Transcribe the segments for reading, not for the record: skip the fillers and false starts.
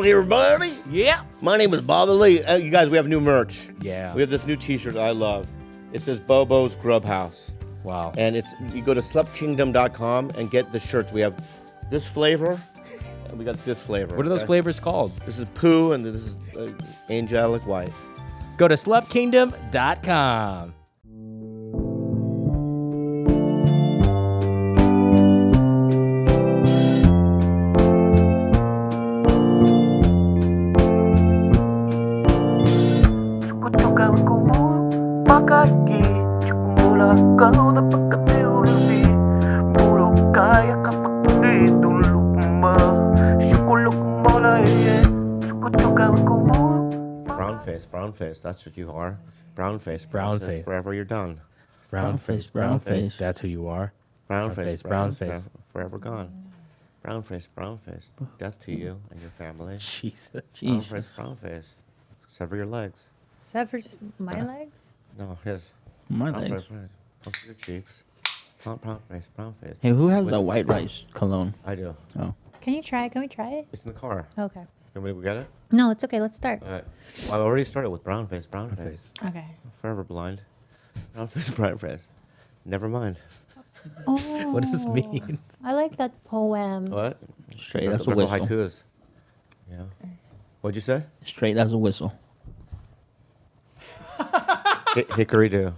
on, everybody? Yeah. My name is Bobby Lee. You guys, we have new merch. Yeah. We have this new T-shirt that I love. It says Bobo's Grub House. Wow. And you go to sleptkingdom.com and get the shirts. We have this flavor, and we got this flavor. What are those flavors called? This is poo, and this is angelic white. Go to sleptkingdom.com. Brown face, that's what you are. Brown face. Forever you're done. Brown face. That's who you are. Brown face. Forever gone. Brown face. Death to you and your family. Jesus. Brown face. Sever your legs. Sever my legs? No, his. My legs. Puff your cheeks. Brown face. Hey, who has that white rice cologne? I do. Oh. Can you try it? Can we try it? It's in the car. Okay. Can we get it? No, it's okay. Let's start. All right. Well, I already started with brown face. Okay. Forever blind. Brown face. Never mind. Oh. What does this mean? I like that poem. What? Straight as a They're whistle. haikus. Yeah. What'd you say? Straight as a whistle. Hickory do.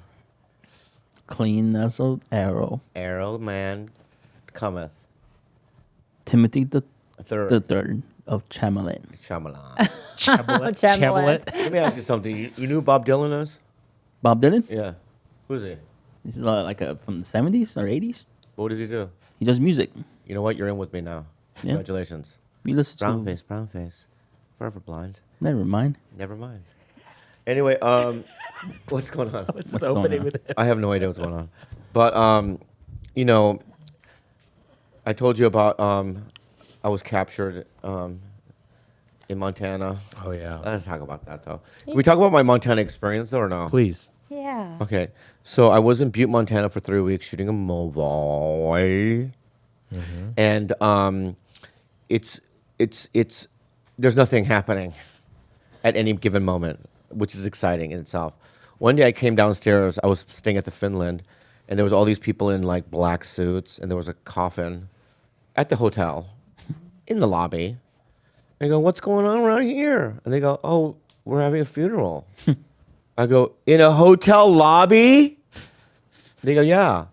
Clean as an arrow. Arrow man cometh. Timothy the Third. third of Chamelin. Shyamalan. Chabelet. Let me ask you something. You knew who Bob Dylan is? Bob Dylan? Yeah. Who's he? This is from the 70s or 80s. What does he do? He does music. You know what? You're in with me now. Yeah. Congratulations. We listen Brown to face. Forever blind. Never mind. Never mind. Anyway, what's going on? What's this going opening on? with it? I have no idea what's going on. But, I told you about I was captured in Montana. Oh, yeah. Let's talk about that, though. Can we talk about my Montana experience, though, or no? Please. Yeah. Okay. So I was in Butte, Montana for 3 weeks shooting a movie. Mm-hmm. And it's there's nothing happening at any given moment, which is exciting in itself. One day I came downstairs, I was staying at the Finland, and there was all these people in like black suits, and there was a coffin at the hotel in the lobby. I go, what's going on around here? And they go, oh, we're having a funeral. I go, in a hotel lobby? They go, yeah.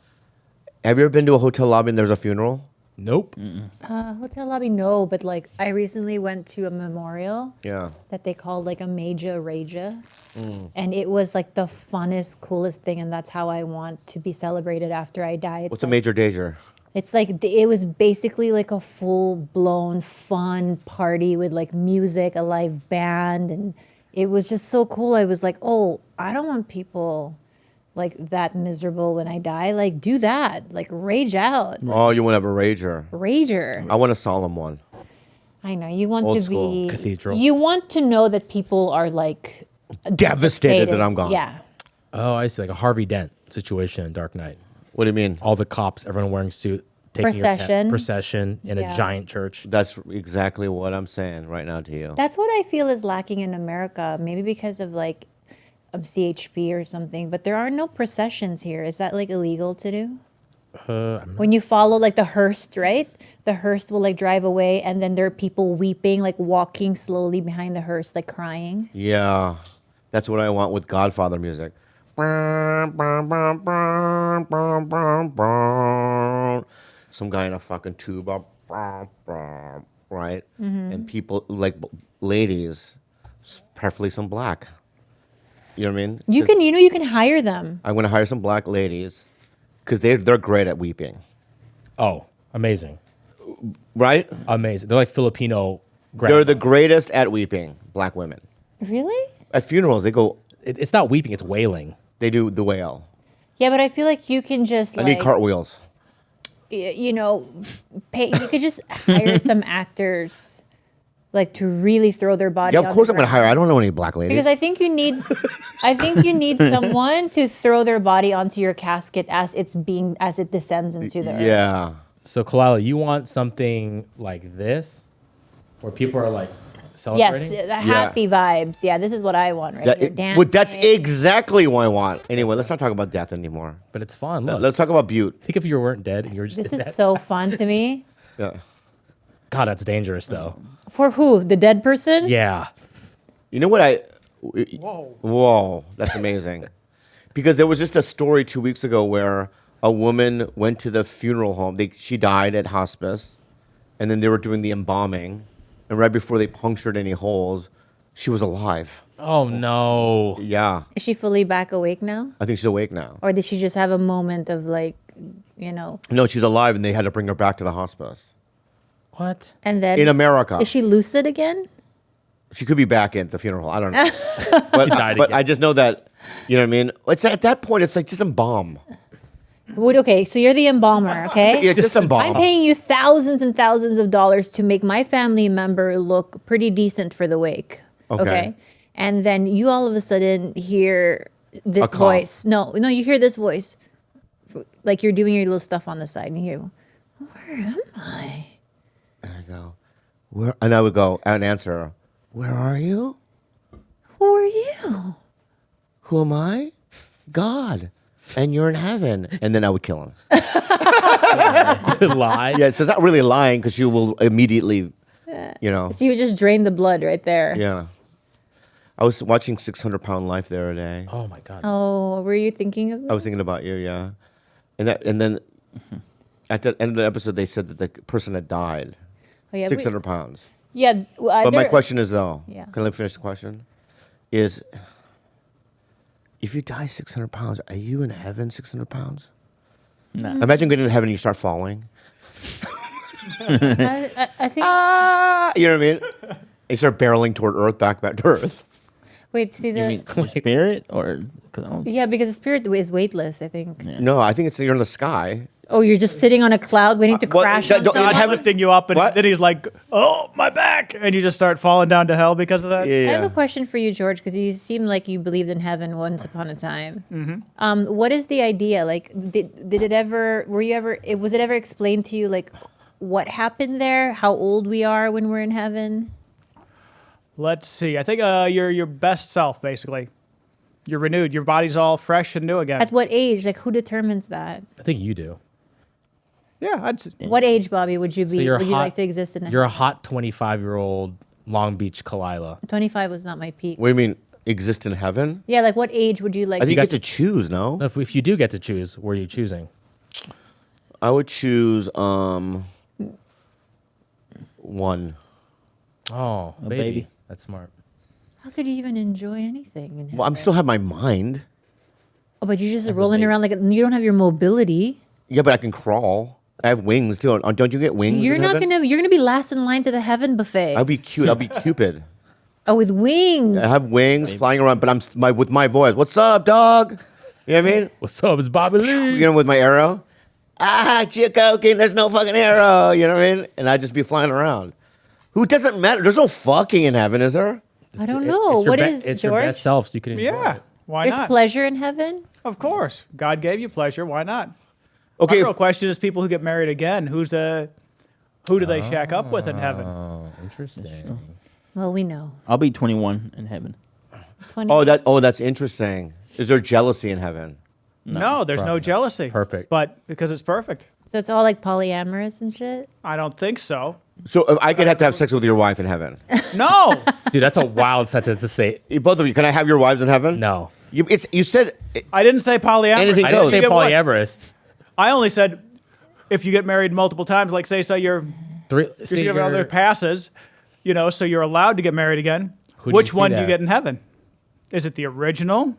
Have you ever been to a hotel lobby and there's a funeral? Nope. Hotel lobby, no, but like I recently went to a memorial Yeah. that they called like a Major Raja. And it was like the funnest, coolest thing. And that's how I want to be celebrated after I die. It's What's a like, major danger? It's like, it was basically like a full blown fun party with like music, a live band. And it was just so cool. I was like, oh, I don't want people like that miserable when I die. Like, do that. Like, rage out. Oh, you want to have a rager. Rager. I want a solemn one. I know. You want Old to school. be Cathedral. You want to know that people are like Devastated that I'm gone. Yeah. Oh, I see. Like a Harvey Dent situation in Dark Knight. What do you mean? All the cops, everyone wearing suit, taking Procession. procession in Yeah. a giant church. That's exactly what I'm saying right now to you. That's what I feel is lacking in America. Maybe because of like CHP or something. But there are no processions here. Is that like illegal to do? When you follow like the hearse, right? The hearse will like drive away, and then there are people weeping, like walking slowly behind the hearse, like crying. Yeah. That's what I want with Godfather music. Some guy in a fucking tuba. Right? And people, like ladies, preferably some black. You know what I mean? You can hire them. I'm going to hire some black ladies because they're great at weeping. Oh, amazing. Right? Amazing. They're like Filipino They're grandmas. the greatest at weeping, black women. Really? At funerals, they go, It's not weeping, it's wailing. they do the wail. Yeah, but I feel like you can just I like need cartwheels. Pay. You could just hire some actors, like to really throw their body. Yeah, of on course the I'm going to ground. hire. I don't know any black ladies. Because I think you need someone to throw their body onto your casket as it descends into the earth. Yeah. So, Khalyla, you want something like this, where people are like Celebrating? the happy vibes. Yeah, this is what I want, right? That, You're well, that's dancing. exactly what I want. Anyway, let's not talk about death anymore. But it's fun. Look. Let's talk about Butte. Think if you weren't dead and you were just This in is that. so fun to me. Yeah. God, that's dangerous though. For who? The dead person? Yeah. You know what Whoa, that's amazing. Because there was just a story 2 weeks ago where a woman went to the funeral home. She died at hospice, and then they were doing the embalming, and right before they punctured any holes, she was alive. Oh no. Yeah, Is she fully back awake now? I think she's awake now. Or did she just have a moment of like, you know, No, she's alive, and they had to bring her back to the hospice What? and then in America. is she lucid again? She could be back at the funeral. I don't know. But, died but again. I just know that, you know what I mean? It's at that point, it's like just embalm. Okay, so you're the embalmer, okay? Yeah, just embalm. I'm paying you thousands and thousands of dollars to make my family member look pretty decent for the wake. Okay. And then you all of a sudden hear this cough. voice. No, you hear this voice. Like you're doing your little stuff on the side and you hear, where am I? And I go, where? And I would go and answer her, where are you? Who are you? Who am I? God. And you're in heaven. And then I would kill him. Lie. Yeah, so it's not really lying because you will immediately, you know. So you just drain the blood right there. Yeah. I was watching 600-Pound Life the other day. Oh my God. Oh, were you thinking of I was thinking about you, yeah. And then at the end of the episode, they said that the person had died. Oh, yeah, 600 pounds. Yeah. But my question is, though, Yeah. can I finish the question? Is if you die 600 pounds, are you in heaven 600 pounds? No. Imagine getting to heaven and you start falling. I think. You know what I mean? And you start barreling toward Earth, back to Earth. Wait, see You the. mean the spirit or? 'Cause I don't- Yeah, because the spirit is weightless, I think. Yeah. No, I think it's you're in the sky. Oh, you're just sitting on a cloud waiting to well, crash that- on don't- someone? in God's heaven- lifting you up, and What? then he's like, "Oh, my back!" And you just start falling down to hell because of that. Yeah. I have a question for you, George, because you seem like you believed in heaven once upon a time. Mm-hmm. What is the idea? Like, did it ever? Was it ever explained to you, like, what happened there? How old we are when we're in heaven? Let's see. I think you're your best self, basically. You're renewed. Your body's all fresh and new again. At what age? Like, who determines that? I think you do. Yeah, What age, Bobby, would you be? So you're would a you hot, like to exist in? You're a hot 25-year-old Long Beach Khalyla. 25 was not my peak. What do you mean, exist in heaven? Yeah, like what age would you like? I think you got- get to choose, no? If you do get to choose, where are you choosing? I would choose one. Oh, A baby. baby. That's smart. How could you even enjoy anything in heaven? Well, I'm still have my mind. Oh, but you're just rolling around like you don't have your mobility. Yeah, but I can crawl. I have wings too. Don't you get wings? You're in not heaven? gonna. You're gonna be last in line to the heaven buffet. I'll be cute. I'll be Cupid. Oh, with wings. I have wings flying around, but with my voice. What's up, dog? You know what I mean? What's up? It's Bobby Lee. You know, with my arrow. Chicoking, there's no fucking arrow. You know what I mean? And I'd just be flying around. Who doesn't matter? There's no fucking in heaven, is there? I don't know. It's your What be- is It's your George? best self, so you can enjoy yeah. it. Why There's not? pleasure in heaven. Of course, God gave you pleasure. Why not? Okay. My real question is: people who get married again, who do they shack up with in heaven? Oh, interesting. Well, we know. I'll be 21 in heaven. 20. That's interesting. Is there jealousy in heaven? No, there's no probably. jealousy. Perfect. But because it's perfect. So it's all like polyamorous and shit. I don't think so. So if I could have to have sex with your wife in heaven. No. Dude, that's a wild sentence to say. Both of you, can I have your wives in heaven? No. You said I didn't say polyamorous. Anything I goes. didn't say You get one. polyamorous. I only said if you get married multiple times, like say so your significant other passes, so you're allowed to get married again. Who do Which you see one do that? you get in heaven? Is it the original?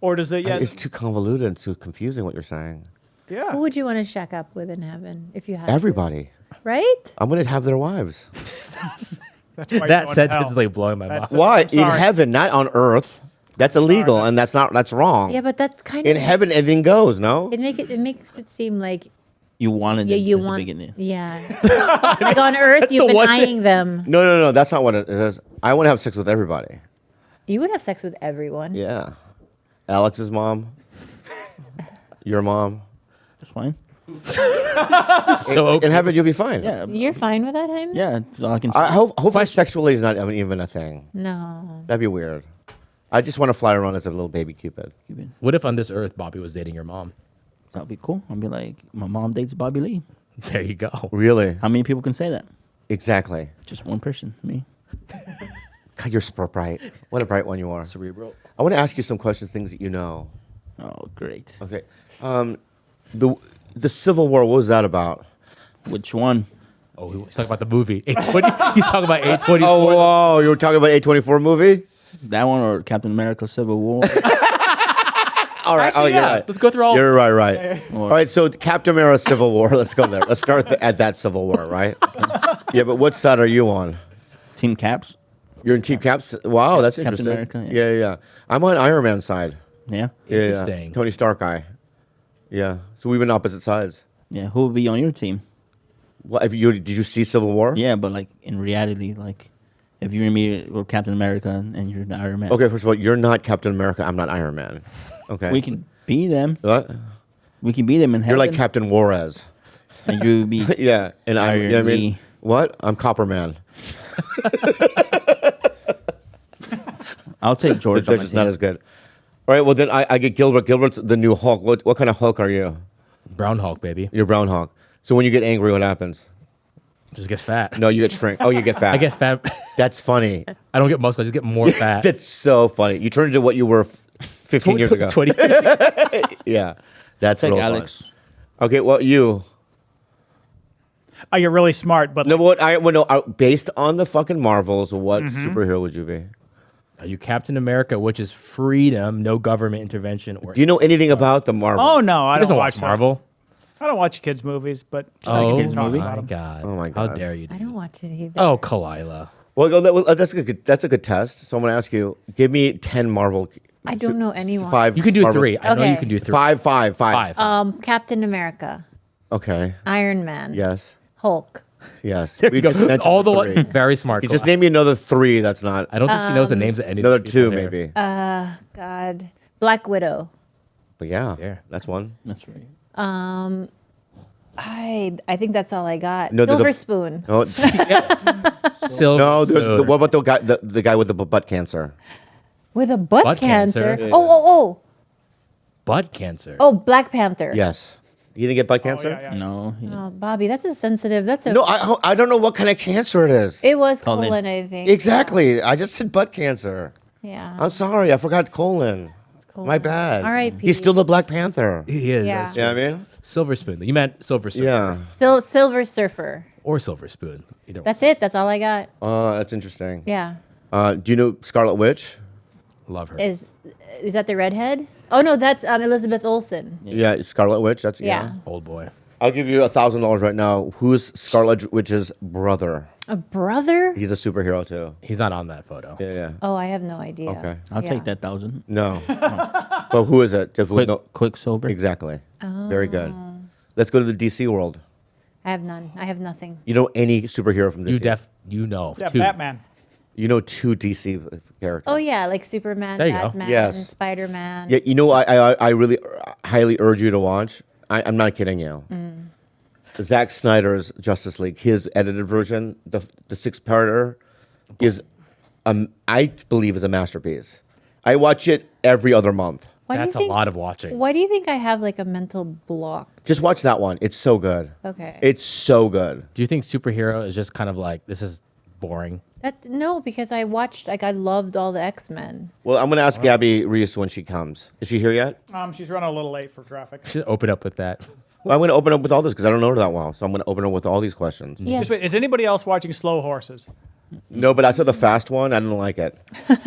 Or does it it's too convoluted and too confusing what you're saying. yeah. Who would you want to shack up with in heaven if you had to? Everybody. Right? I'm going to have their wives. That's why you're That going to sentence hell. is like blowing my mind. That's- Why? In sorry. heaven, not on earth. That's illegal, and that's wrong. Yeah, but that's kind In of heaven, anything goes, no? It makes it seem like You wanted them you since want the beginning. yeah. Like on Earth, you've the been one thing- eyeing them. No. That's not what it is. I want to have sex with everybody. You would have sex with everyone. Yeah. Alex's mom. Your mom. That's fine. So In heaven, you'll be fine. Yeah, You're fine with that, Jaime? yeah. So I can. Hopefully, sexuality is not even a thing. No. That'd be weird. I just want to fly around as a little baby Cupid. what if on this earth Bobby was dating your mom? That'd be cool. I'd be like, my mom dates Bobby Lee. There you go. Really? How many people can say that? Exactly. Just one person, me. God, you're so bright. What a bright one you are. Cerebral. I want to ask you some questions, things that you know. Oh, great. Okay. The Civil War, what was that about? Which one? Oh, he's talking about the movie. 820. He's talking about 820. Oh, whoa. You were talking about A24 movie? That one or Captain America: Civil War? All right. Actually, you're yeah. right. Let's go through all. You're right. Or- All right, so Captain America Civil War. Let's go there. Let's start at that Civil War, right? Yeah, but what side are you on? Team Caps. You're in Team Caps? Wow, that's Captain interesting. America, Yeah. yeah. I'm on Iron Man side. Yeah. Yeah. Interesting. Tony Stark guy. Yeah. So we've been opposite sides. Yeah. Who would be on your team? What, did you see Civil War? Yeah, but like in reality, like if you and me were Captain America and you're the Iron Man. Okay, first of all, you're not Captain America. I'm not Iron Man. Okay. We can be them. What? We can be them in heaven. You're like Captain Juarez. And you be. Yeah. And I'm, you know what I mean? Lee. What? I'm Copper Man. I'll take George. They're just not as good. All right, well, then I get Gilbert. Gilbert's the new Hulk. What kind of Hulk are you? Brown Hulk, baby. You're Brown Hulk. So when you get angry, what happens? Just get fat. No, you get shrink. Oh, you get fat. I get fat. That's funny. I don't get muscle. I just get more fat. That's so funny. You turn into what you were 15 years ago. 20 years ago. Yeah, that's Take real Alex. fun. Okay, well, you. Oh, you're really smart, but No, based on the fucking Marvels, what superhero would you be? Are you Captain America, which is freedom, no government intervention? Or Do you know anything about the Marvels? oh no, I He doesn't don't watch watch Marvel? I don't watch kids movies, but Oh kids movie? my god! Oh my How God. dare you? I don't watch it either. Oh, Khalyla. Well, that's a good test. So I'm going to ask you, give me 10 Marvel. I don't know anyone. 5. You can do Marvel- 3. I know you Okay. can do 3. Five. Five. Captain America, Okay. Iron Man, Yes. Hulk. Yes. There We you go. just mentioned All the three. very smart. You just Khalyla. name me another 3 that's not. I don't think she knows the names of any. Another of the people 2, there. maybe. God, Black Widow. But yeah, There. that's one. That's right. I think that's all I got. No, there's a- Silver Spoon. No, Silver no Spoon. what about the guy with the butt cancer? With a butt, Butt cancer. cancer? butt cancer? Oh, Black Panther. Yes. You didn't get butt cancer? yeah. No. Oh, Bobby, that's a sensitive. That's a. No, I don't know what kind of cancer it is. It was Colon. colon, I think. Exactly. I just said butt cancer. Yeah. I'm sorry. I forgot colon. colon. My bad. R.I.P. He's still the Black Panther. He is. Yeah. That's You know what I mean? Silver Spoon. You meant Silver Surfer. Yeah. Still Silver Surfer. Or Silver Spoon. Either That's it. That's all I got. That's interesting. Yeah. Do you know Scarlet Witch? one. Love her. Is that the redhead? Oh no, that's Elizabeth Olsen. Yeah, Scarlet Witch. That's Yeah. Old boy. I'll give you $1,000 right now. Who's Scarlet Witch's brother? A brother? He's a superhero too. He's not on that photo. Yeah. Oh, I have no idea. Okay. I'll Yeah. take that 1,000. No. But who is it? Just with no- Quicksilver. Exactly. Very good. Oh. Let's go to the DC world. I have none. I have nothing. You know any superhero from DC? You know. Yeah, two. Batman. You know 2 DC characters. Oh yeah, like Superman, There you go. Batman, Yes. Spider-Man. Yeah, you know, I really highly urge you to watch. I'm not kidding you. Zack Snyder's Justice League, his edited version, the 6-parter, is, I believe, is a masterpiece. I watch it every other month. Why do you That's a think- lot of watching. Why do you think I have like a mental block? Just watch that one. It's so good. Okay. It's so good. Do you think superhero is just kind of like, this is boring? No, because I watched I loved all the X-Men. Well, I'm going to ask Gabby Reece when she comes. Is she here yet? She's running a little late for traffic. Should open up with that. Well, I'm going to open up with all this because I don't know her that well. So I'm going to open up with all these questions. Yes. Just wait, is anybody else watching Slow Horses? No, but I saw the fast one. I didn't like it. I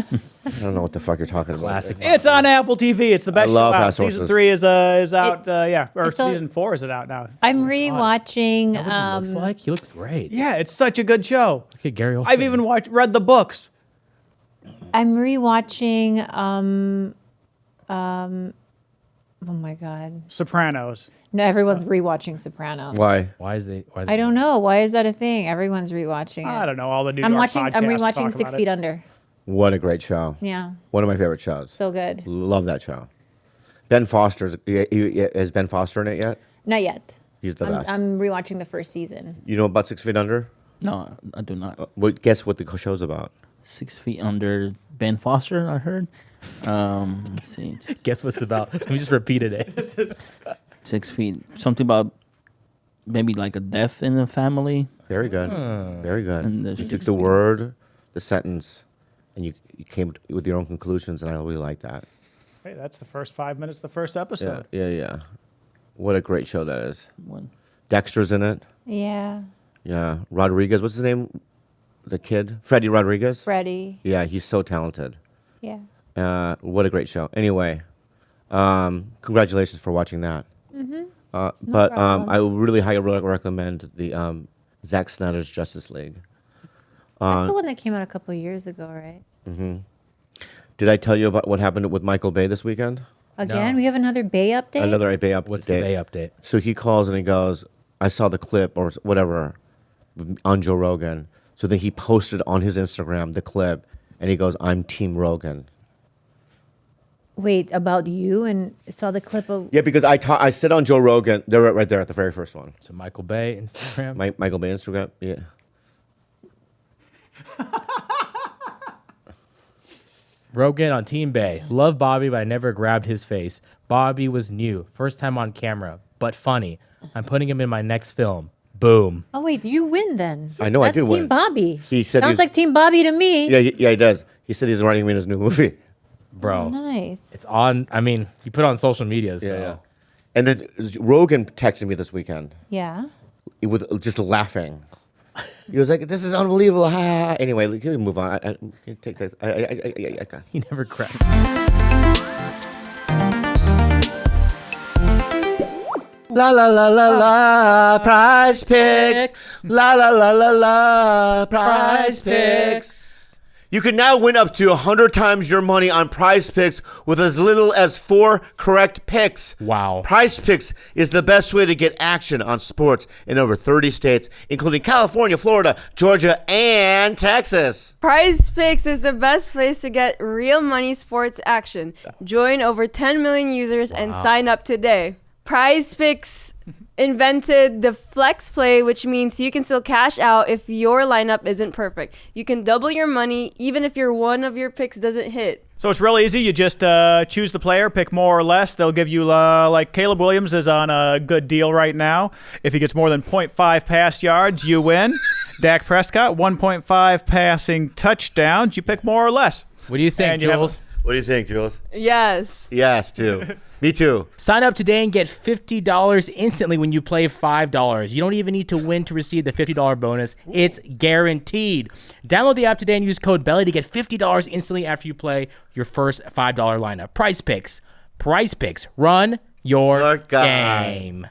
don't know what the fuck you're talking Classic. It's on Apple TV. It's the best I love show out. Fast Season Horses. 3 is out. Or it's a- season 4 is it out now? I'm rewatching. What he looks like? He looks great. Yeah, it's such a good show. Look at Gary Oldman. I've even read the books. I'm rewatching. Oh my god! Sopranos. No, everyone's rewatching Sopranos. Why? Why is they? I don't know. Why is that a thing? Everyone's rewatching it. I don't know. All the New I'm York watching. I'm podcasts rewatching talk 6 about Feet it. Under. What a great show. Yeah, One of my favorite shows. so good. Love that show. Ben Foster's. Is Ben Foster in it yet? Not yet. He's the best. I'm rewatching the first season. You know about 6 Feet Under? No, I do not. Guess what the show's about? 6 Feet Under. Ben Foster, I heard. Let's see. Guess what's about? Let me just repeat it. 6 feet. Something about maybe like a death in the family. Very good. Very good. And the You 6 took the feet. word, the sentence, and you came with your own conclusions, and I really like that. Hey, that's the first 5 minutes of the first episode. Yeah. What a great show that is. One. Dexter's in it. Yeah. Yeah. Rodriguez, what's his name? The kid? Freddie Rodriguez? Freddie. Yeah, he's so talented. Yeah. What a great show. Anyway, congratulations for watching that. But problem. I would really highly recommend the Zack Snyder's Justice League. That's the one that came out a couple years ago, right? Did I tell you about what happened with Michael Bay this weekend? Again, No. we have another Bay update. Another Bay update. What's the Bay update? So he calls and he goes, I saw the clip or whatever on Joe Rogan. So then he posted on his Instagram the clip and he goes, I'm Team Rogan. Wait, about you and saw the clip of. Yeah, because I said on Joe Rogan, they're right there at the very first one. So Michael Bay, Instagram. Michael Bay Instagram, yeah. Rogan on Team Bay. Love Bobby, but I never grabbed his face. Bobby was new. First time on camera, but funny. I'm putting him in my next film. Boom. Oh wait, you win then. I know, I That's do Team win. Bobby. He said sounds he's- like Team Bobby to me. Yeah, he does. He said he's writing me in his new movie. Bro. Nice. It's on, I mean, you put it on social media, so. Yeah. And then Rogan texted me this weekend Yeah. with just laughing. He was like, "This is unbelievable!" Ha, ha, ha. Anyway, can we move on? I take that. I can't. He never grabbed. La la la la la, Prize Picks. La la la la la, Prize Picks. You can now win up to 100 times your money on Prize Picks with as little as 4 correct picks. Wow. Prize Picks is the best way to get action on sports in over 30 states, including California, Florida, Georgia, and Texas. Prize Picks is the best place to get real money sports action. Join over 10 million users and sign up today. Prize Picks invented the flex play, which means you can still cash out if your lineup isn't perfect. You can double your money even if one of your picks doesn't hit. So it's really easy. You just choose the player, pick more or less. They'll give you, like Caleb Williams is on a good deal right now. If he gets more than 0.5 pass yards, you win. Dak Prescott, 1.5 passing touchdowns. You pick more or less. What do you think, And you have- Jules? What do you think, Jules? Yes. Yes, too. Me too. Sign up today and get $50 instantly when you play $5. You don't even need to win to receive the $50 bonus. It's guaranteed. Download the app today and use code BELLY to get $50 instantly after you play your first $5 lineup. Prize Picks. Prize Picks. Run your game.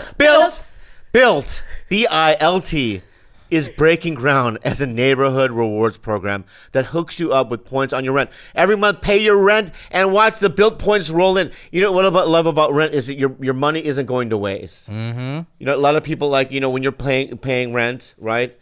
Built. Built. BILT is breaking ground as a neighborhood rewards program that hooks you up with points on your rent. Every month, pay your rent and watch the Built points roll in. You know what I love about rent is that your money isn't going to waste. Mm-hmm. You know, a lot of people when you're paying rent, right?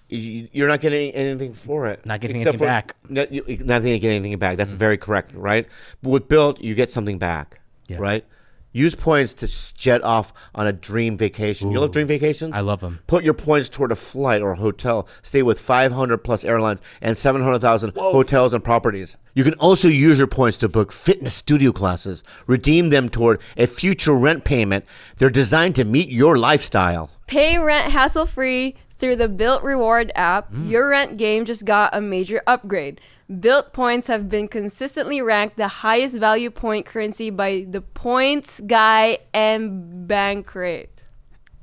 You're not getting anything for it. Not getting anything back. Not getting anything back. That's very correct, right? But with Built, you get something back, right? Use points to jet off on a dream vacation. You love dream vacations? I love them. Put your points toward a flight or a hotel. Stay with 500 plus airlines and 700,000 hotels and properties. You can also use your points to book fitness studio classes. Redeem them toward a future rent payment. They're designed to meet your lifestyle. Pay rent hassle-free through the Built Reward app. Your rent game just got a major upgrade. Built points have been consistently ranked the highest value point currency by the Points Guy and Bankrate.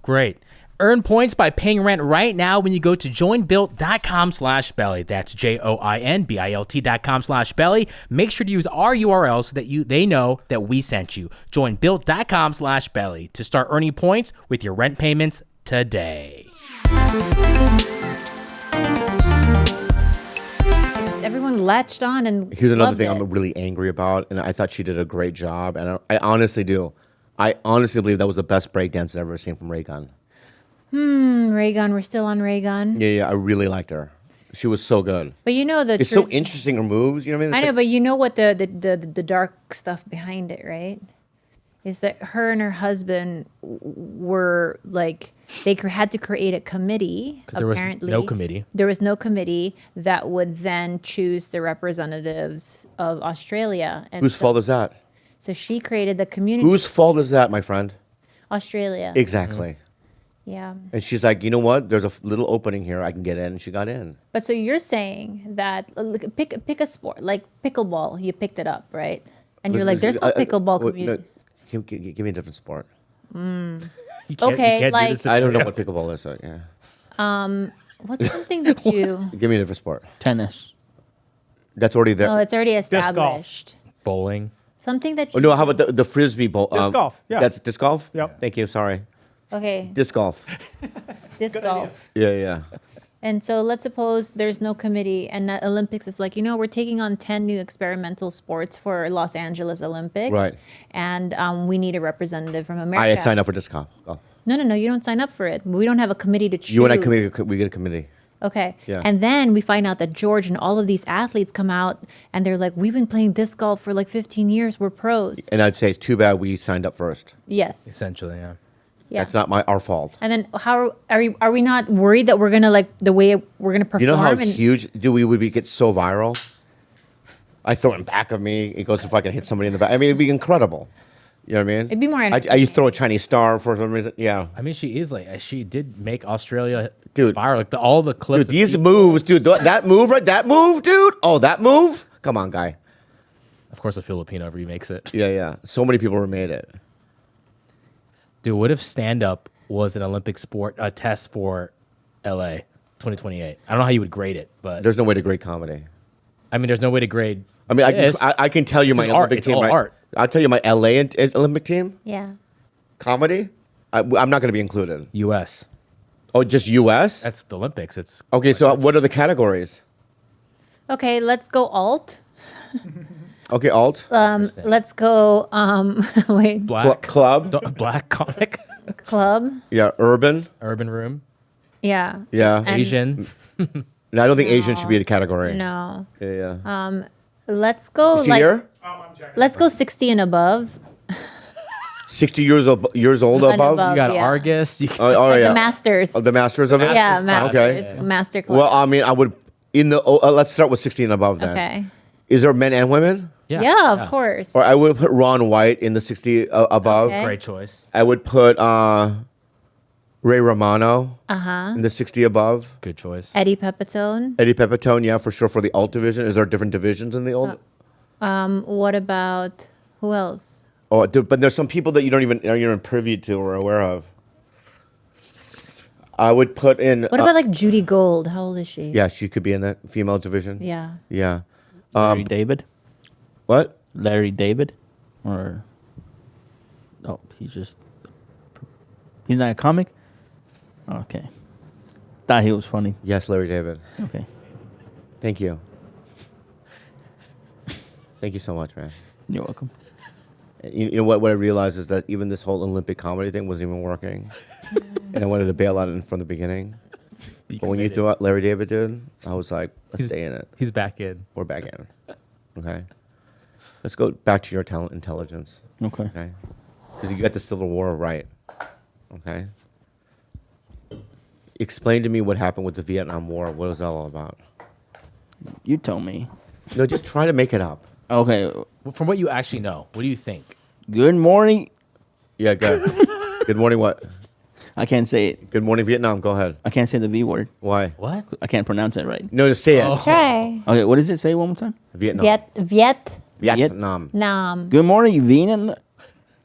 Great. Earn points by paying rent right now when you go to joinbuilt.com/belly. That's JOINBILT.com/belly. Make sure to use our URL so that they know that we sent you. Joinbuilt.com/belly to start earning points with your rent payments today. Everyone latched on and Here's another loved thing it. I'm really angry about, and I thought she did a great job, and I honestly do. I honestly believe that was the best breakdance I've ever seen from Ray Gun. Ray Gun, we're still on Ray Gun. Yeah, I really liked her. She was so good. But you know the It's so truth- interesting, her moves. You know what I mean? I It's know, like- but you know what the dark stuff behind it, right? Is that her and her husband were like had to create a committee. 'Cause there was Apparently, no committee. There was no committee that would then choose the representatives of Australia. And Whose so, fault is that? So she created the community. Whose fault is that, my friend? Australia? Exactly. Yeah. And she's like, you know what? There's a little opening here. I can get in. And she got in. But so you're saying that look, pick a sport like pickleball. You picked it up, right? And you're like, there's no pickleball community. Give me a different sport. You Okay, you can't like- do this I don't know what pickleball is. So yeah. What's something that you? Give me a different sport. Tennis. That's already there. No, it's already golf. established. bowling. Something that Oh, you. no, how about the frisbee bowl? Disc golf, yeah. That's disc golf? Yep. Thank you. Sorry. Okay, Disc golf. disc golf. Yeah. And so let's suppose there's no committee, and that Olympics is like, we're taking on 10 new experimental sports for Los Angeles Olympics. Right. And we need a representative from America. I signed up for disc golf. Oh. No, you don't sign up for it. We don't have a committee to choose. You and I we get a committee. Okay. Yeah. And then we find out that George and all of these athletes come out and they're like, we've been playing disc golf for like 15 years. We're pros. And I'd say it's too bad we signed up first. Yes. Essentially, yeah. Yeah. That's not our fault. And then how are we not worried that we're gonna like the way we're gonna perform? You know how and huge we would get so viral? I throw it in back of me. It goes if I can hit somebody in the back. I mean, it'd be incredible. You know what I mean? It'd be more I throw a Chinese star for some reason. Yeah. I mean, she is like she did make Australia Dude. viral. Like all the clips. Dude, these moves, dude, that move, right? That move, dude. Oh, that move? Come on, guy. Of course, a Filipino remakes it. Yeah. So many people remade it. Dude, what if stand up was an Olympic sport, a test for LA 2028? I don't know how you would grade it, but There's no way to grade comedy. I mean, there's no way to grade. I mean, this. I can tell you This my is art. Olympic It's team. all Right? art. I'll tell you my LA Olympic team. Yeah. Comedy. I'm not going to be included. U.S. Oh, just U.S. That's the Olympics. It's Okay, so what are the categories? Okay, let's go alt. Okay, alt, Let's go wait, black club, black comic, club. yeah, urban, urban room, Yeah. yeah. And- Asian. No, I don't think Asian should be a category. No. Yeah. Let's go Is she like here? let's go 60 and above. 60 years old And above. You got yeah. Argus. You Oh, Like yeah. the masters. Oh, the masters of it. yeah, Masters masters. Okay. Master club. Well, I mean, I would let's start with 60 and above then. okay. Is there men and women? Yeah, of course. Or I would put Ron White in the 60 above. Okay. Great choice. I would put Ray Romano in the 60 above. Good choice. Eddie Pepitone. Eddie Pepitone, yeah, for sure, for the alt division. Is there different divisions in the alt? What about who else? Oh, dude, but there's some people that you don't even are even privy to or aware of. I would put in. What about like Judy Gold? How old is she? Yeah, she could be in that female division. Yeah. Yeah. Larry David. What? Larry David, or he's not a comic. Okay, thought he was funny. Yes, Larry David. Okay, Thank you. Thank you so much, man. you're welcome. You know what? What I realized is that even this whole Olympic comedy thing wasn't even working, and I wanted to bail out it from the beginning. But when you threw out Larry David, dude, I was like, let's stay in it. He's back in. We're back in. Okay. Let's go back to your talent intelligence. Okay, Okay. Because you got the Civil War right. Okay. Explain to me what happened with the Vietnam War. What was that all about? you tell me. No, just try to make it up. Okay, From what you actually know, what do you think? good morning. Yeah, good. Good morning, what? I can't say it. Good morning, Vietnam. Go ahead. I can't say the V word. Why? What? I can't pronounce it right. No, just say it. Oh. Try. Okay, what does it say one more time? Vietnam. Vietnam. Vietnam. Good morning, Vietnam.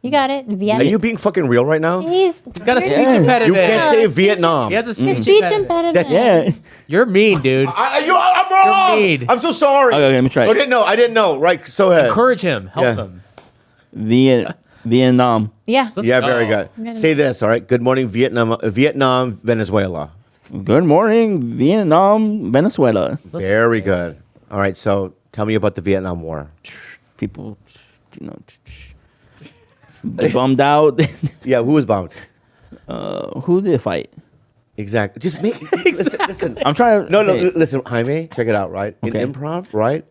You got it. Are you being fucking real right now? He's Got a speech Yeah. impediment. You can't say Vietnam. He has a speech, speech impediment. impediment. That's- Yeah. You're mean, dude. I'm wrong. mean. I'm so sorry. Okay, let me try it. I didn't know. Right. So ahead. Encourage him. Help Yeah. him. Vietnam. Yeah. Yeah, very Oh. good. Say this. All right. Good morning, Vietnam, Venezuela. Good morning, Vietnam, Venezuela. Very good. All right. So tell me about the Vietnam War. People, bummed out. Yeah. Who was bombed? Who did it fight? Exactly. Just make listen. I'm trying to. No, okay. listen, Jaime, check it out, right? Okay. In improv, right?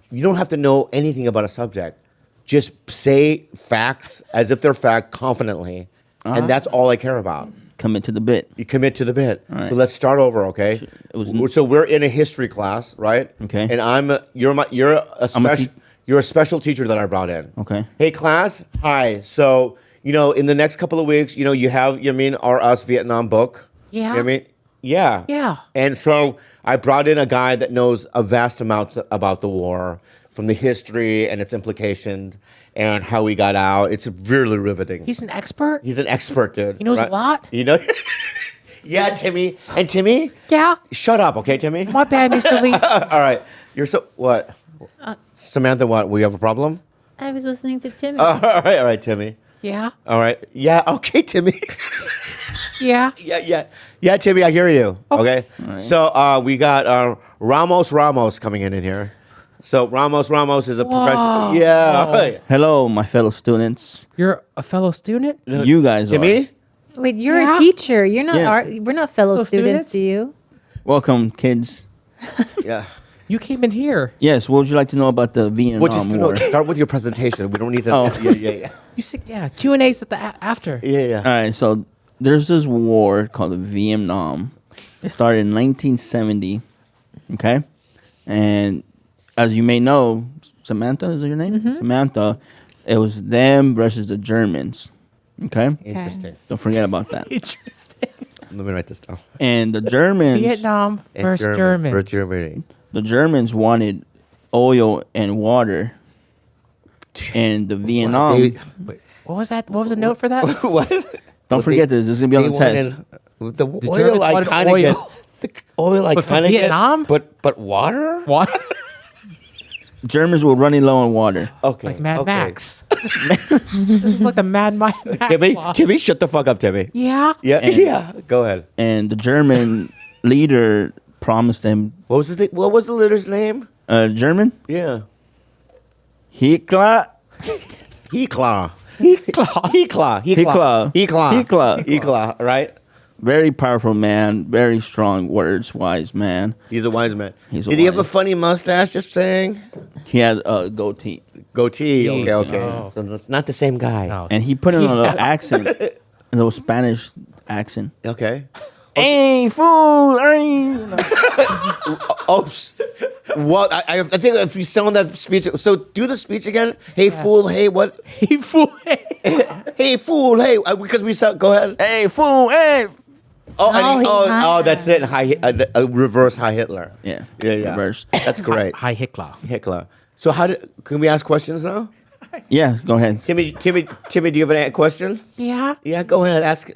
You don't have to know anything about a subject. Just say facts as if they're fact confidently, and that's all I care about. Commit to the bit. You commit to the bit. right. So let's start over, okay? So we're in a history class, right? Okay. And you're a special teacher that I brought in. Okay. Hey class, hi. So in the next couple of weeks, you have our Us Vietnam book. Yeah. You know what I mean? Yeah. Yeah. And so I brought in a guy that knows a vast amount about the war, from the history and its implications and how we got out. It's really riveting. He's an expert. He's an expert, dude. He knows a lot. Yeah, Timmy. And Timmy? Yeah. Shut up, okay, Timmy? My bad, Mr. Lee. All right. What? Samantha, what? We have a problem? I was listening to Timmy. All right, Timmy. Yeah. All right. Yeah, okay, Timmy. Yeah. Yeah, Timmy, I hear you. Okay. right. So we got Ramos coming in here. So Ramos is a professional. Yeah. Right. Hello, my fellow students. You're a fellow student? You guys Timmy? Wait, you're Yeah. a teacher. You're not. Yeah. We're not fellow Fellow students, students? to you. Welcome, kids. Yeah. You came in here. Yes, what would you like to know about the Vietnam Well, just War? start with your presentation. We don't need to. Oh. Yeah. You said, yeah, Q&A's at the after. Yeah. All right, so there's this war called the Vietnam. It started in 1970, okay? And as you may know, Samantha, is that your name? Mm-hmm. Samantha, it was them versus the Germans, okay? Interesting. Don't forget about that. Interesting. Let me write this down. And the Germans, Vietnam versus Germany. For Germany. the Germans wanted oil and water, and the Vietnam. They- Wait, what was that? What was the note for that? What? Don't forget this. This is gonna be on the test. The The oil Germans I wanted kind of oil. get. The oil I But for kind of get. Vietnam? But water? What? Germans were running low on water. Okay. Like Mad okay. Max. This is like the Mad Max. Timmy, shut the fuck up, Timmy. Yeah. Yeah, And- yeah. Go ahead. And the German leader promised them What was the leader's name? German Yeah. Hitler. Hekla. Hitler. Hekla, right? Very powerful man, very strong words, wise man. He's a wise man. He's a Did he have a wise- funny mustache, just saying? He had a goatee, Goatee. Okay. Oh. So that's not the same guy. No. and he put it on an accent, a little Spanish accent. Okay. Hey, fool! Hey. Oops. What? I think if you sound that speech, so do the speech again. Hey, fool. Hey, what? He fool. Hey, fool. Hey, because we sound. Go ahead. Hey, fool! Hey. Oh, Oh, that's it. Reverse High Hitler. Yeah, Yeah. reverse. That's great. Hi, Hitler. Hitler. So can we ask questions now? Yeah, go ahead. Timmy, do you have a question? Yeah. Yeah, go ahead. Ask.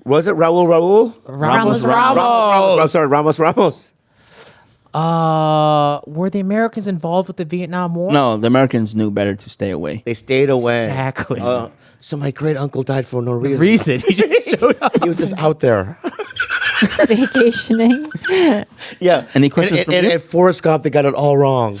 Was it Raul? Ramos. I'm sorry, Ramos. Were the Americans involved with the Vietnam War? No, the Americans knew better to stay away. They stayed away. Exactly. So my great uncle died for no reason. Reason. He just showed up. He was just out there. Vacationing. Yeah. Any questions from you? And Forrest Gump, they got it all wrong.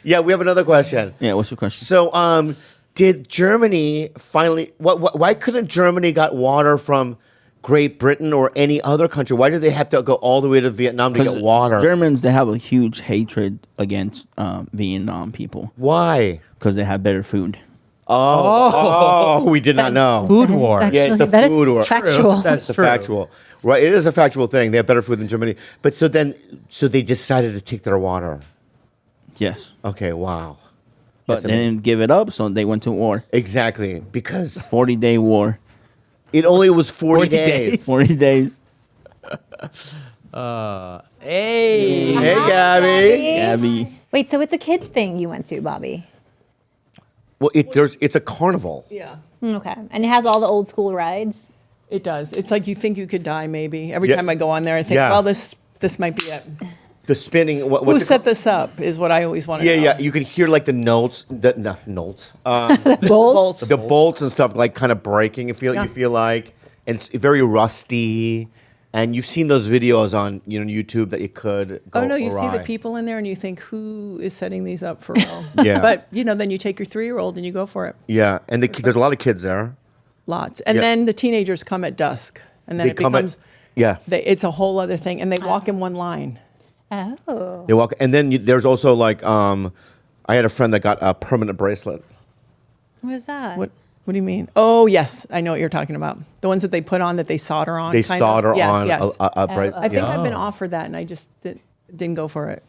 Yeah, we have another question. Yeah, what's your question? So, did Germany finally? Why couldn't Germany got water from Great Britain or any other country? Why do they have to go all the way to Vietnam to get water? Germans, they have a huge hatred against Vietnam people Why? because they have better food. Oh, we did not know. Food war. Yeah, it's a That is food war. factual. That's It's true. a factual. Right, it is a factual thing. They have better food than Germany. But so they decided to take their water. Yes. Okay, wow. But That's they amazing. didn't give it up, so they went to war. Exactly, because 40-day war. it only was 40 40 days. days. 40 days. Hey. Hey, Gabby. Gabby. Wait, so it's a kids thing you went to, Bobby? Well, it's a carnival. Yeah, Okay, and it has all the old school rides. it does. It's like you think you could die. Maybe every Yeah. time I go on there, I think, Yeah. well, this might be it. The spinning. Who What's it set called? this up is what I always want to know. Yeah. You can hear like the notes. Bolts. The bolts and stuff like kind of breaking. You Yeah. feel like, and it's very rusty. And you've seen those videos on YouTube that you could go Oh no, you see awry. the people in there and you think, who is setting these up for real? Yeah. But then you take your 3-year-old and you go for it. Yeah, and there's a lot of kids there. Lots. And Yeah. then the teenagers come at dusk. And then They it come at- becomes, Yeah. it's a whole other thing. And they walk in one line. Oh. They walk, and then there's also like I had a friend that got a permanent bracelet. What was that? What do you mean? Oh, yes. I know what you're talking about. The ones that they put on that they solder on. They kind of. solder Yes, on yes. a bracelet. I think yeah. I've been offered that and I just didn't go for it.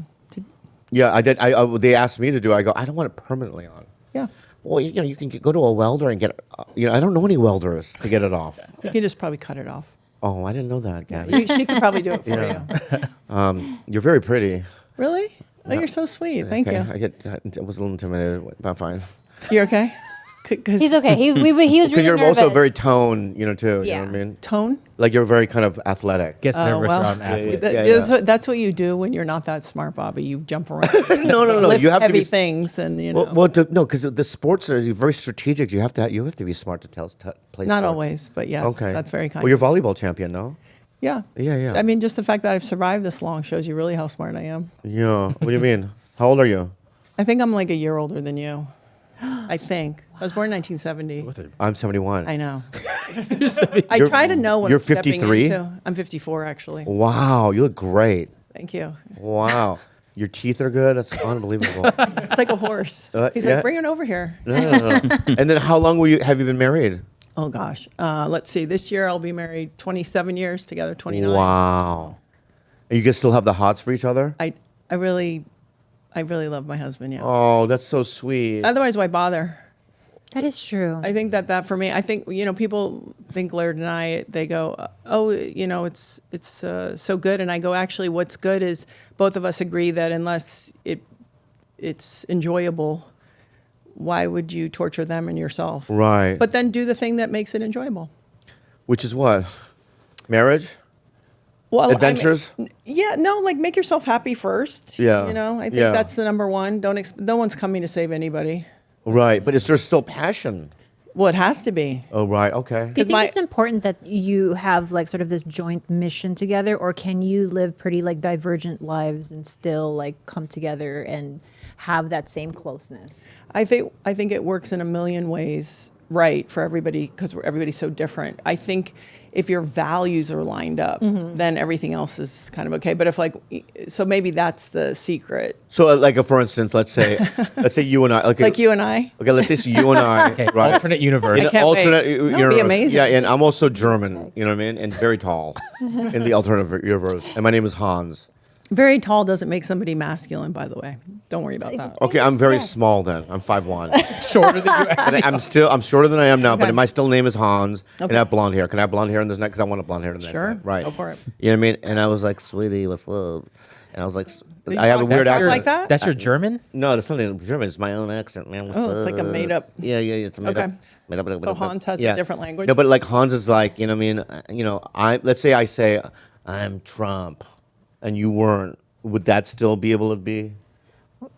Yeah, I did. They asked me to do. I go. I don't want it permanently on. Yeah. Well, you know, you can go to a welder and get. You know, I don't know any welders to get it off. You can just probably cut it off. Oh, I didn't know that, Gabby. She could probably do it for Yeah. you. You're very pretty. Really? Oh, you're so sweet. Thank Okay, you. I was a little intimidated, but fine. You okay? Cause He's okay. He was really Because you're nervous. also very toned, you know, too. You know Yeah. what I mean? tone? Like you're very kind of athletic. Gets Oh, nervous well. around athletes. That's what you do when you're not that smart, Bobby. You jump around. No. Lift You have to heavy be. things, and you know. Well, no, because the sports are very strategic. You have to be smart to play. Not sports. always, but yes. Okay, That's very kind. Well, you're volleyball champion, no? Yeah. Yeah. I mean, just the fact that I've survived this long shows you really how smart I am. Yeah. What do you mean? How old are you? I think I'm like a year older than you. I think. I was born in 1970. I'm 71. I know. You're I try to know what you're I'm stepping 53? into. I'm 54, actually. Wow, you look great. Thank you. Wow, your teeth are good. That's unbelievable. It's like a horse. He's yeah. like, bring it over here. No. And then how long have you been married? Oh, gosh. Let's see. This year I'll be married 27 years together, 29. Wow. And you guys still have the hots for each other? I really love my husband, yeah. Oh, that's so sweet. Otherwise, why bother? That is true. I think that for me, I think, you know, people think Laird and I, they go, oh, you know, it's so good. And I go, actually, what's good is both of us agree that unless it's enjoyable, why would you torture them and yourself? Right. But then do the thing that makes it enjoyable. Which is what? Marriage? Well, Adventures? Yeah, no, like make yourself happy first. Yeah. You know, I think Yeah. that's the number one. No one's coming to save anybody. Right. But is there still passion? Well, it has to be. Oh, right. Okay. Do you think my- it's important that you have like sort of this joint mission together, or can you live pretty like divergent lives and still like come together and have that same closeness? I think it works in a million ways, right, for everybody because everybody's so different. I think if your values are lined up, then everything else is kind of okay. But if so maybe that's the secret. So, like, for instance, let's say you and I, Like you and I. Okay, let's say you and I, Okay, right? alternate universe. In I can't alternate wait. That would be universe. amazing. Yeah, and I'm also German, you know what I mean, and very tall in the alternate universe. And my name is Hans. Very tall doesn't make somebody masculine, by the way. Don't worry about that. Okay, I'm very small then. I'm 5'1". Shorter than you actually. And I'm shorter than I am now, but Okay. my still name is Hans, and Okay. I have blonde hair. Can I have blonde hair in this neck? Because I want a blonde hair in this Sure. neck. Right. Go for it. You know what I mean? And I was like, sweetie, what's up? And I was like, You I have a talk weird that accent. like that? That's your German? No, that's not in German. It's my own accent, man. What's Oh, it's like a up? made up- Yeah, it's a made Okay. up. Made up. So Hans has a different language? No, but like Hans is like, you know what I mean? You know, let's say I say I'm Trump, and you weren't. Would that still be able to be?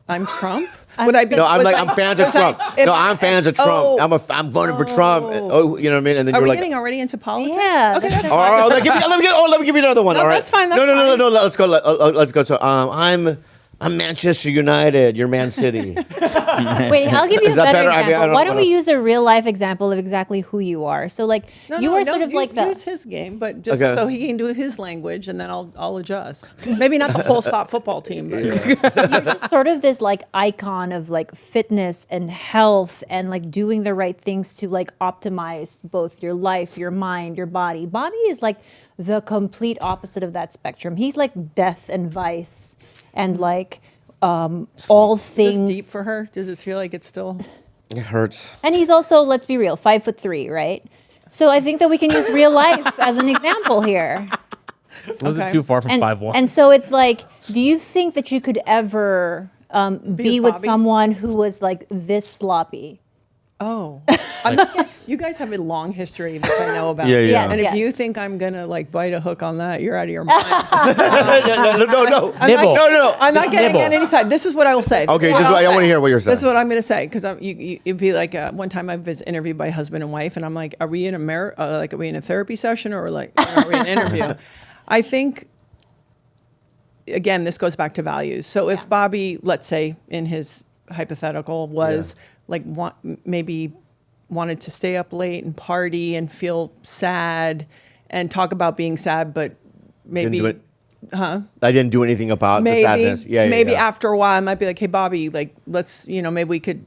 I'm Trump? Would I be? No, I'm was like I- I'm fans of was I- Trump. if- No, I'm fans of Trump. Oh. I'm voting for Trump. Oh, you know what I mean? And then Are you're we like, getting already into politics? Yeah. Okay, that's oh, fine. let me give you another one. No, all right. that's fine, that's no. fine. Let's go. Let's go. So, I'm Manchester United. You're Man City. Wait, I'll give you a Is that better better? I mean, I example. don't Why don't we wanna- use a real life example of exactly who you are? So like you are sort of like the use his game, but just Okay. so he can do his language, and then I'll adjust. Maybe not the whole stop football team, but sort of this like icon of like fitness and health and like doing the right things to like optimize both your life, your mind, your body. Bobby is like the complete opposite of that spectrum. He's like death and vice and like all is things this deep for her? Does it feel like it's still? It hurts. And he's also, let's be real, 5'3", right? So I think that we can use real life as an example here. Wasn't Okay. too far from And, 5'1". and so it's like, do you think that you could ever be with with Bobby? someone who was like this sloppy? Oh, I'm not, you guys have a long history that I know about. Yeah. Yes, And yes. if you think I'm gonna like bite a hook on that, you're out of your mind. No. Nibble. No. I'm not Just getting nibble. on any side. This is what I will say. Okay, I want to hear what you're saying. This is what I'm going to say because it'd be like one time I was interviewed by husband and wife, and I'm like, "Are we in are we in a therapy session or like are we in an interview?" I think again, this goes back to values. So if Bobby, let's say in his hypothetical, was like maybe wanted to stay up late and party and feel sad and talk about being sad, but maybe I didn't do anything about the sadness. Maybe after a while I might be like, hey Bobby, like let's maybe we could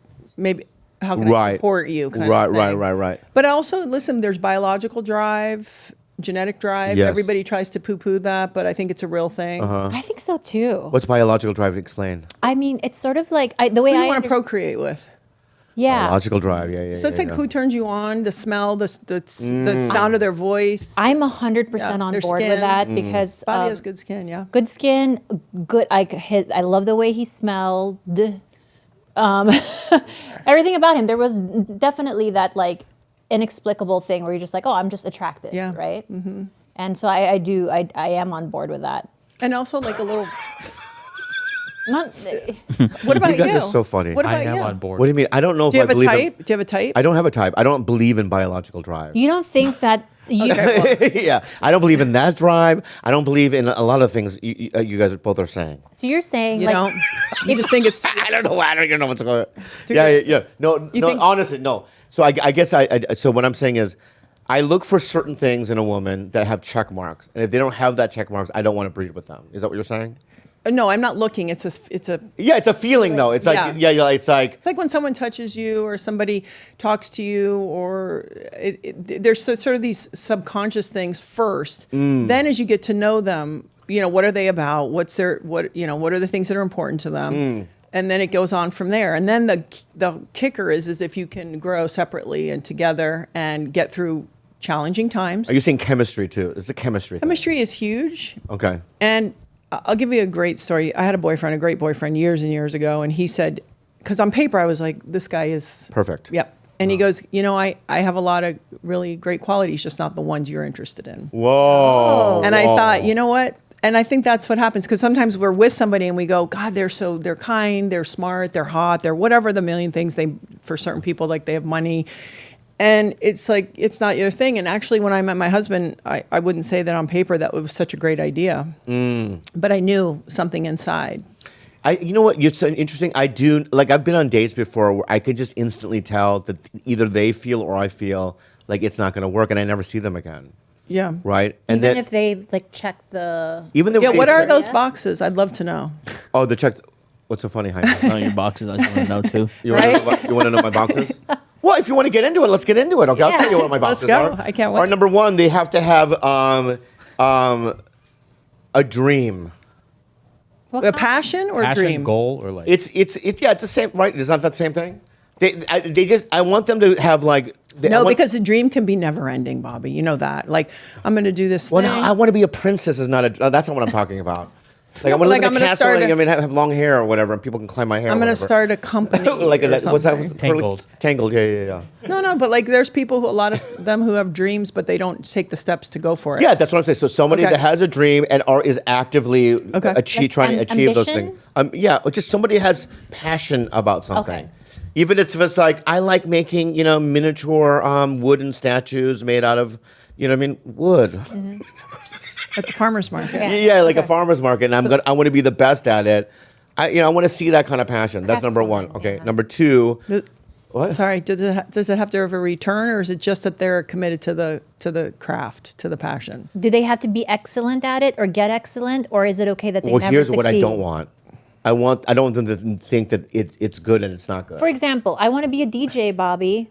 how can I support you? Kind of thing. Right. But also, listen, there's biological drive, genetic drive. Yes. Everybody tries to poo-poo that, but I think it's a real thing. I think so too. What's biological drive? Explain. I mean, it's sort of like the way Who do I you want to understand- procreate with? Yeah. Biological drive. Yeah. So it's like who turns you on, the smell, the sound of their voice. I'm 100% on their board skin. with that because Bobby has good skin, yeah. good skin, good. I love the way he smelled. Everything about him. There was definitely that like inexplicable thing where you're just like, oh, I'm just attracted, Yeah. right? Mm-hmm. And so I am on board with that. And also like a little. Not. What about you? You guys are so funny. What about I am you? on board. What do you mean? I don't know Do you if have I a believe type? Do you have a type? I don't have a type. I don't believe in biological drive. You don't think that you? Yeah, I don't believe in that drive. I don't believe in a lot of things you guys both are saying. So you're saying You like don't. You just think it's. I don't know. I don't even know what's going on. Yeah. No, You no. think- Honestly, no. So I guess so what I'm saying is, I look for certain things in a woman that have check marks, and if they don't have that check marks, I don't want to breed with them. Is that what you're saying? No, I'm not looking. It's a. Yeah, it's a feeling though. It's like it's like It's like when someone touches you or somebody talks to you, or there's sort of these subconscious things first. Then, as you get to know them, what are they about? What are the things that are important to them? And then it goes on from there. And then the kicker is if you can grow separately and together and get through challenging times. Are you saying chemistry too? It's a chemistry thing. Chemistry is huge. Okay. And I'll give you a great story. I had a great boyfriend years and years ago, and he said, because on paper I was like, this guy is Perfect. Yep. And he goes, I have a lot of really great qualities, just not the ones you're interested in. Whoa. And I thought, you know what? And I think that's what happens, because sometimes we're with somebody and we go, God, they're kind, they're smart, they're hot, they're whatever the million things for certain people, like they have money. And it's like, it's not your thing. And actually, when I met my husband, I wouldn't say that on paper that was such a great idea. But I knew something inside. You know what? It's so interesting. I do, like, I've been on dates before where I could just instantly tell that either they feel or I feel like it's not going to work, and I never see them again. Yeah. Right? And even then, if they like check the. even if Yeah, what are those Yeah. boxes? I'd love to know. Oh, the check. What's so funny, Jaime? Know your boxes. I just want to know too. You want to know my boxes? Well, if you want to get into it, let's get into it. Okay, I'll tell you what my Let's boxes go. are. I can't Or wait. number one, they have to have a dream. A passion or Passion, dream? goal, or like It's the same, right? Is not that same thing? I want them to have like. No, because a dream can be never ending, Bobby. You know that. Like, I'm going to do this Well, thing. no, I want to be a princess. Is not a. That's not what I'm talking about. Like I want to like, live I'm in a gonna castle. start And, a- I mean, have long hair or whatever, and people can climb my hair. I'm going going to start a company. like or what's that? something. Tangled. Tangled. Yeah. No, but like there's people a lot of them who have dreams, but they don't take the steps to go for it. Yeah, that's what I'm saying. So somebody Okay. that has a dream and is actively Okay. Like trying to achieve those ambition? things. Yeah, or just somebody has passion about something. Okay. Even if it's like I like making miniature wooden statues made out of wood. At the farmer's market. Yeah, like a farmer's market, and I want to be the best at it. I want to see that kind of passion. That's number one. Craftswoman, Okay, yeah. number two. What? Sorry, does it have to have a return, or is it just that they're committed to the craft, to the passion? Do they have to be excellent at it or get excellent, or is it okay that they Well, never here's succeed? what I don't want. I don't want them to think that it's good and it's not good. For example, I want to be a DJ, Bobby,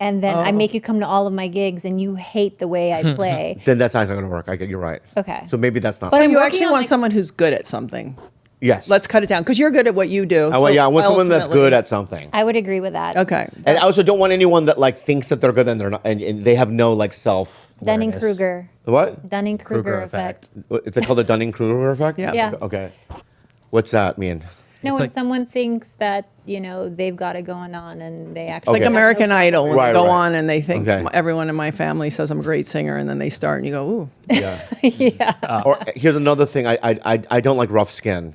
and then I Oh. make you come to all of my gigs, and you hate the way I play. Then that's not going to work. You're right. Okay. So maybe that's not. But So I'm you working actually on want my- someone who's good at something. Yes. Let's cut it down, because you're good at what you do. I want so someone that's good ultimately- at something. I would agree with that. Okay. And I also don't want anyone that like thinks that they're good and they're not, and they have no like self. Dunning Awareness. Kruger. What? Dunning Kruger Kruger effect. effect. Is it called the Dunning Kruger effect? Yeah. Yeah. Okay. What's that mean? No, It's when like- someone thinks that they've got it going on, and they actually Okay. Like American Idol, when Right, they go right. on and they think Okay. everyone in my family says I'm a great singer, and then they start and you go, ooh. Yeah. yeah. Or here's another thing. I don't like rough skin.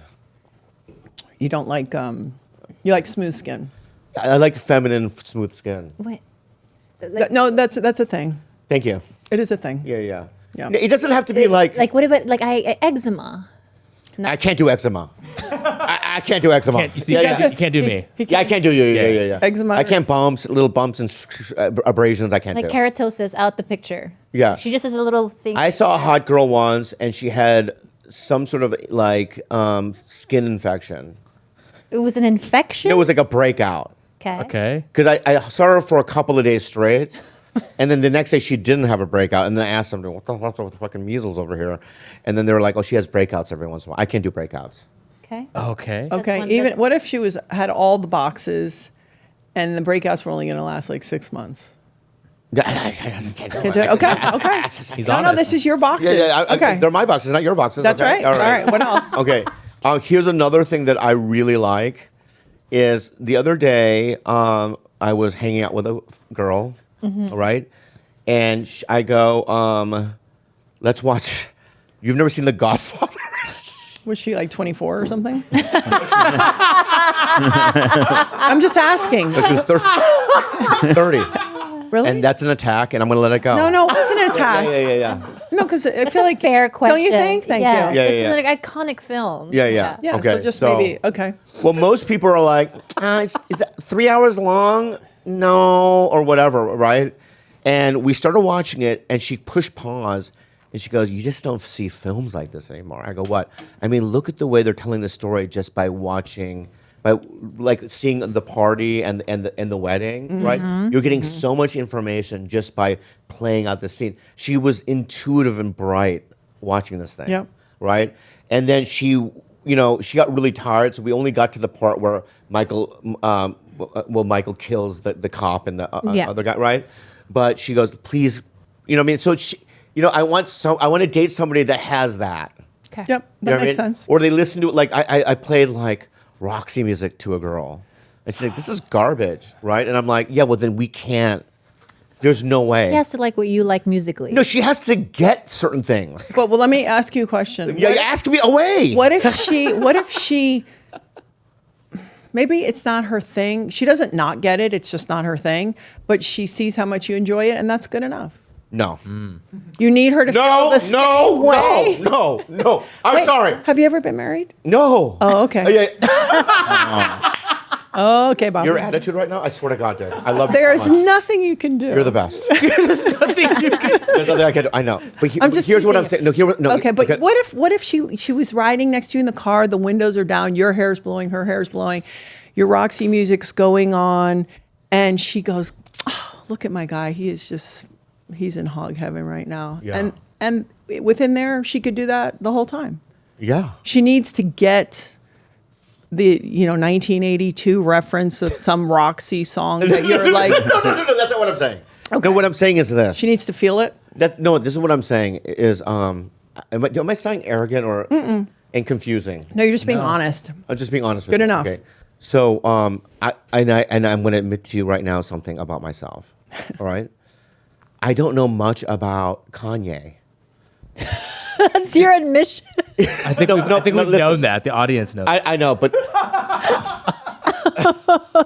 You don't like you like smooth skin. I like feminine, smooth skin. Wait. No, that's a thing. Thank you. It is a thing. Yeah. Yeah. It doesn't have to be like Like what about eczema? I can't do eczema. I I can't do eczema. You see, yeah. you can't do me. Yeah, I can't do you. Yeah. Eczema. I can't little bumps and abrasions. I can't Like do. keratosis out the picture. Yeah. She just has a little thing. I saw a hot girl once, and she had some sort of like skin infection. It was an infection? It was like a breakout. Okay. Because I saw her for a couple of days straight, and then the next day she didn't have a breakout, and then I asked them, "What the fuck's with the fucking measles over here?" And then they were like, "Oh, she has breakouts every once in a while." I can't do breakouts. Okay. Okay. Okay. one- Even that's- what if she had all the boxes, and the breakouts were only going to last like 6 months? I can't do Okay. it. Okay. He's No, honest. this is your boxes. Yeah. Okay. They're my boxes, not your boxes. That's okay? right. All right. What else? Okay. Here's another thing that I really like is the other day I was hanging out with a girl, right? And I go, let's watch. You've never seen The Godfather? Was she like 24 or something? I'm just asking. She was 30. Really? And that's an attack, and I'm going to let it go. No, it wasn't an attack. Yeah. No, because I That's feel a like fair question. Don't you think? Thank yeah. you. Yeah, It's yeah. an iconic film. Yeah. Yeah. Okay. So just maybe. Okay. Well, most people are like, is that 3 hours long? No, or whatever, right? And we started watching it, and she pushed pause, and she goes, "You just don't see films like this anymore." I go, "What?" I mean, look at the way they're telling the story just by watching, by like seeing the party and the wedding, right? You're getting so much information just by playing out the scene. She was intuitive and bright watching this thing, Yep. right? And then she got really tired, so we only got to the part where Michael kills the cop and the Yeah. other guy, right? But she goes, "Please," you know what I mean? So I want to date somebody that has that. Okay. Yep. You know That what I makes mean? sense. Or they listen to it like I played like Roxy music to a girl, and she's like, "This is garbage," right? And I'm like, "Yeah, well then we can't. There's no way." He has to like what you like musically. No, she has to get certain things. But let me ask you a question. Yeah, you ask me away. What if she maybe it's not her thing. She doesn't not get it. It's just not her thing. But she sees how much you enjoy it, and that's good enough. No. You need her to feel the same way. No. I'm Wait, sorry. Have you ever been married? No. Oh, okay. Yeah. Oh, okay, Bob. Your attitude right now, I swear to God, dude. I love you There so is much. nothing you can do. You're the best. There's nothing I can do. I know. But I'm just here's what teasing I'm you. saying. No, Okay, but what if she was riding next to you in the car, the windows are down, your hair's blowing, her hair's blowing, your Roxy music's going on, and she goes, "Oh, look at my guy. He's in hog heaven right now." Yeah. And within there, she could do that the whole time. Yeah. She needs to get the 1982 reference of some Roxy song that you're like. No. That's not what I'm saying. Okay. No, what I'm saying is this. She needs to feel it. This is what I'm saying is, am I sounding arrogant or and confusing? No, you're just being honest. I'm just being honest with Good you. enough. Okay. So, I'm going to admit to you right now something about myself. All right. I don't know much about Kanye. That's your admission. I think we've listen. known that. The audience knows. I know, but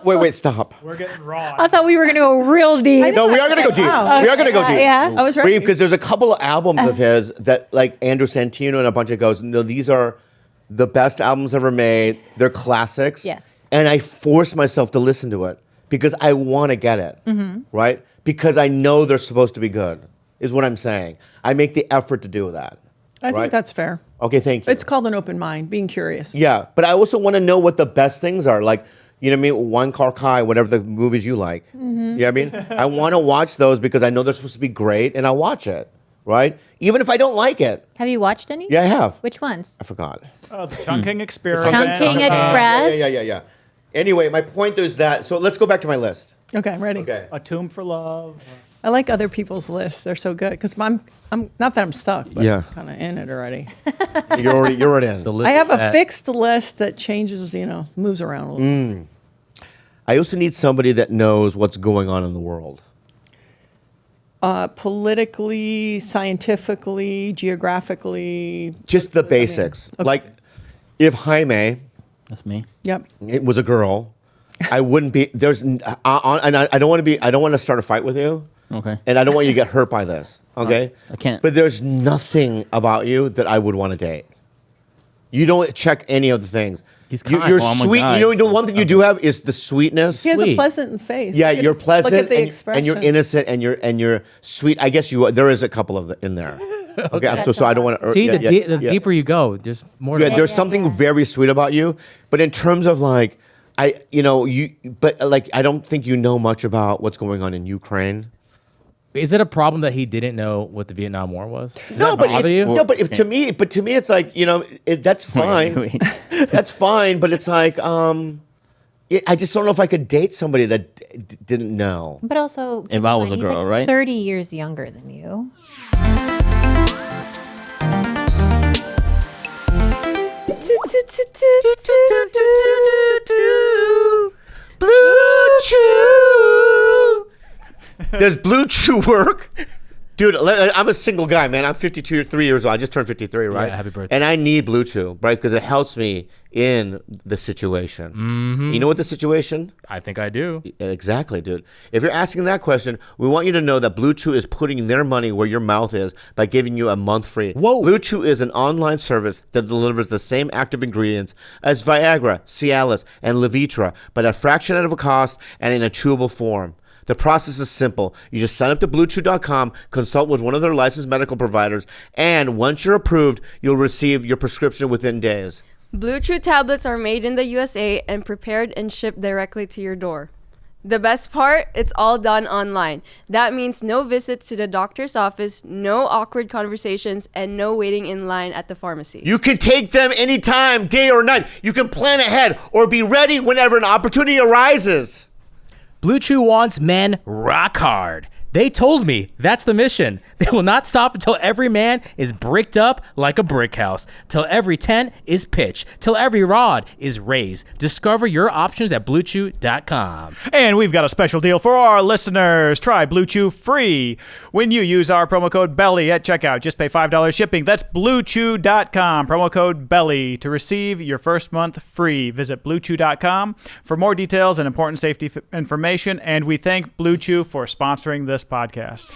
wait, stop. We're getting raw. I thought we were going to go real deep. No, we are going to go deep. Wow. We are going to go deep. Yeah. I was ready. Because there's a couple of albums of his that, like Andrew Santino and a bunch of goes, no, these are the best albums ever made. They're classics. Yes. And I force myself to listen to it because I want to get it, right? Because I know they're supposed to be good, is what I'm saying. I make the effort to do that. I right? think that's fair. Okay, thank you. It's called an open mind, being curious. Yeah, but I also want to know what the best things are. Like, you know what I mean? One Car Kai, whatever the movies you like. You know what I mean? I want to watch those because I know they're supposed to be great, and I'll watch it, right? Even if I don't like it. Have you watched any? Yeah, I have. Which ones? I forgot. Oh, the Chunking Experiment. Chunking Express. Yeah. Anyway, my point is that, so let's go back to my list. Okay, ready. Okay. A Tomb for Love. I like other people's lists. They're so good because I'm not that I'm stuck, but Yeah. kind of in it already. You're already in. The list I have a that- fixed list that changes, moves around a little. I also need somebody that knows what's going on in the world. Politically, scientifically, geographically. Just the basics. okay. Like, if Jaime That's me. Yep. it was a girl, I wouldn't be, and I don't want to start a fight with you. Okay. And I don't want you to get hurt by this, okay? I can't. But there's nothing about you that I would want to date. You don't check any of the things. He's You- kind. You're Oh, I'm a sweet. guy. You know, the one thing you do have is the sweetness. He has a Sweet. pleasant face. Yeah, Look at you're his- pleasant Look at the and expression. you're innocent and you're sweet. I guess there is a couple of in there. Okay, I'm so I don't want to. See, the deeper you go, there's more. Yeah, to there's something very sweet about you, but in terms of like, I don't think you know much about what's going on in Ukraine. Is it a problem that he didn't know what the Vietnam War was? Does No, that but bother it's, you? no, but if, to me, it's like that's fine. Wait. That's fine, but it's like I just don't know if I could date somebody that didn't know. But also, keep If in I was mind, a he's girl, like right? 30 years younger than you. Blue Chew. Does Blue Chew work? Dude, I'm a single guy, man. I'm 3 years old. I just turned 53, right? Yeah, happy birthday. And I need Blue Chew, right? Because it helps me in the situation. Mm-hmm. You know what the situation? I think I do. Exactly, dude. If you're asking that question, we want you to know that Blue Chew is putting their money where your mouth is by giving you a month free. Whoa. Blue Chew is an online service that delivers the same active ingredients as Viagra, Cialis, and Levitra, but at a fraction of a cost and in a chewable form. The process is simple. You just sign up to BlueChew.com, consult with one of their licensed medical providers, and once you're approved, you'll receive your prescription within days. Blue Chew tablets are made in the USA and prepared and shipped directly to your door. The best part, it's all done online. That means no visits to the doctor's office, no awkward conversations, and no waiting in line at the pharmacy. You can take them anytime, day or night. You can plan ahead or be ready whenever an opportunity arises. Blue Chew wants men rock hard. They told me that's the mission. They will not stop until every man is bricked up like a brick house, till every tent is pitched, till every rod is raised. Discover your options at BlueChew.com. And we've got a special deal for our listeners. Try Blue Chew free when you use our promo code BELLY at checkout. Just pay $5 shipping. That's BlueChew.com. Promo code BELLY to receive your first month free. Visit BlueChew.com for more details and important safety information. And we thank Blue Chew for sponsoring this podcast.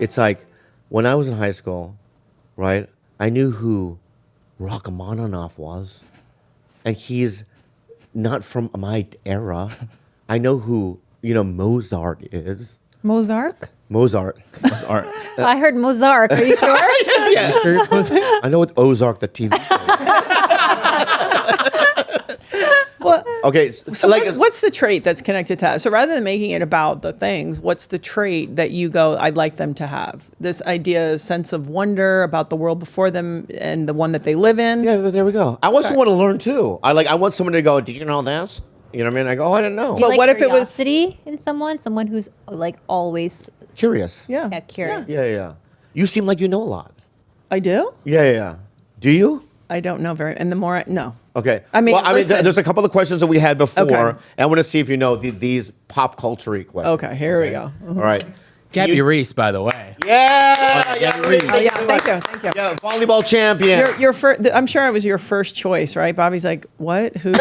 It's like when I was in high school, right? I knew who Rachmaninoff was, and he's not from my era. I know who Mozart is. Mozart? Mozart. Art. I heard Mozart. Are you sure? Yeah. I know what Ozark, the TV show. Well, Okay, so what's the trait that's connected to that? So rather than making it about the things, what's the trait that you go, I'd like them to have? This idea, sense of wonder about the world before them and the one that they live in? yeah, there we go. I want someone to learn too. I want someone to go, did you know this? You know what I mean? I go, oh, I didn't know. Do you But like what if it was- curiosity in someone who's like always Curious. Yeah. curious? Yeah. You seem like you know a lot. I do? Yeah. Do you? I don't know very, and the more no. Okay. I mean, listen. there's a couple of questions that we had before, Okay. and I want to see if you know these pop culture questions. Okay, here we go. All right. Gabby Reece, by the way. Yeah. Oh, yeah, thank you. Yeah, volleyball champion. Your first, I'm sure it was your first choice, right? Bobby's like, what? Who?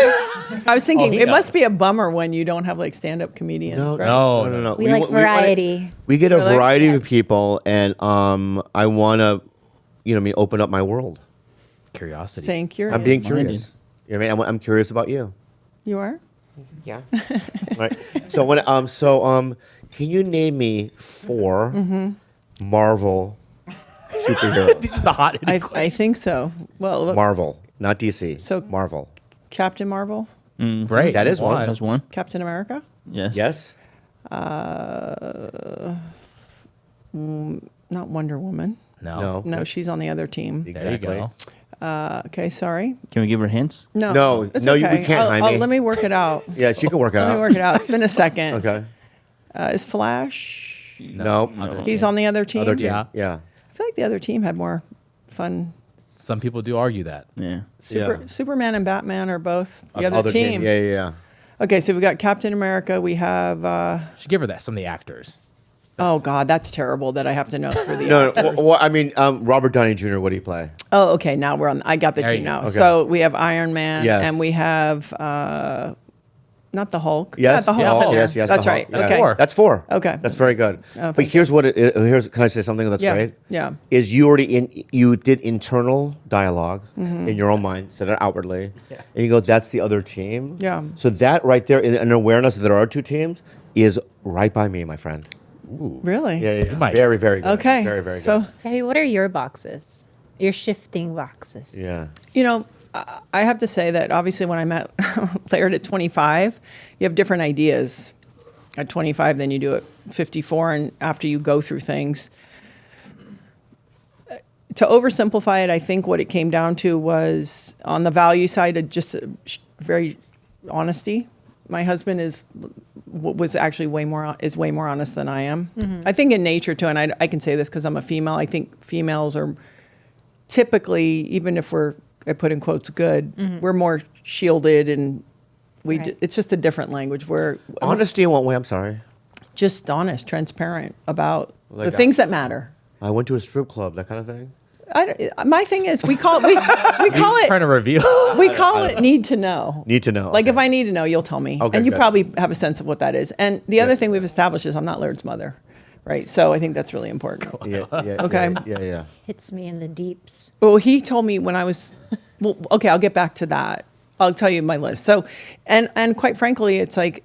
I was thinking he it knows. must be a bummer when you don't have like stand-up comedians. No, right? no. We like variety. We get a Really? variety of Yes. people, and I want to, open up my world. Curiosity. Saying curious. I'm being Minded. curious. You know what I mean? I'm curious about you. You are? Yeah. Right. So can you name me 4 Marvel superheroes? These are the hot. I think so. Well, look, Marvel, not DC. So- Marvel. Captain Marvel, Great. That is one. That's one. Captain America, Yes. Yes. not Wonder Woman. No. No, she's on the other team. There you Exactly. go. Okay, sorry. Can we give her hints? No, it's no, we okay. can't, Jaime. Let me work it out. Yeah, she can work it Let me out. work it out. It's been a second. Okay. Is Flash? No. He's on the other team. Other team. Yeah. Yeah. I feel like the other team had more fun. Some people do argue that. Yeah. Yeah. Superman and Batman are both the other, Other team. Yeah. Okay, so we got Captain America. We have. Should give her that. Some of the actors. Oh God, that's terrible that I have to know for the. No, actors. well, I mean, Robert Downey Jr. What do you play? Oh, okay. Now we're on. I got the There team you now. go. Okay. So we have Iron Man, Yes. and we have not the Hulk. Yes, Not the yeah, Hulk. Hulk. yes, That's the right. Hulk. Okay. Four. That's 4. Okay. That's very good. Oh, but thank here's what here's. Can I say something that's Yeah. great? Yeah. Is you did internal dialogue in your own mind, said it outwardly, and you go, that's the other team. Yeah. So that right there, an awareness that there are 2 teams, is right by me, my friend. Really? Yeah. might. Very, very good. Okay. Very, very So, good. Hey, what are your boxes? Your shifting boxes. Yeah. you know, I have to say that obviously when I met Laird at 25, you have different ideas at 25 than you do at 54, and after you go through things. To oversimplify it, I think what it came down to was on the value side, just very honesty. My husband was actually way more honest than I am. I think in nature too, and I can say this because I'm a female. I think females are typically, even if I put in quotes, good, we're more shielded, and Right. it's just a different language. We're Honesty in what way? I'm sorry. just honest, transparent about Like the things that matter. I went to a strip club, that kind of thing. My thing is, we call it Trying to reveal. need to know. Need to know. Like okay. if I need to know, you'll tell me, Okay, and you good. probably have a sense of what that is. And the other thing we've established is I'm not Laird's mother, right? So I think that's really important. Yeah. Okay. Yeah. Hits me in the deeps. Well, he told me when I was, well, okay, I'll get back to that. I'll tell you my list. So, and quite frankly, it's like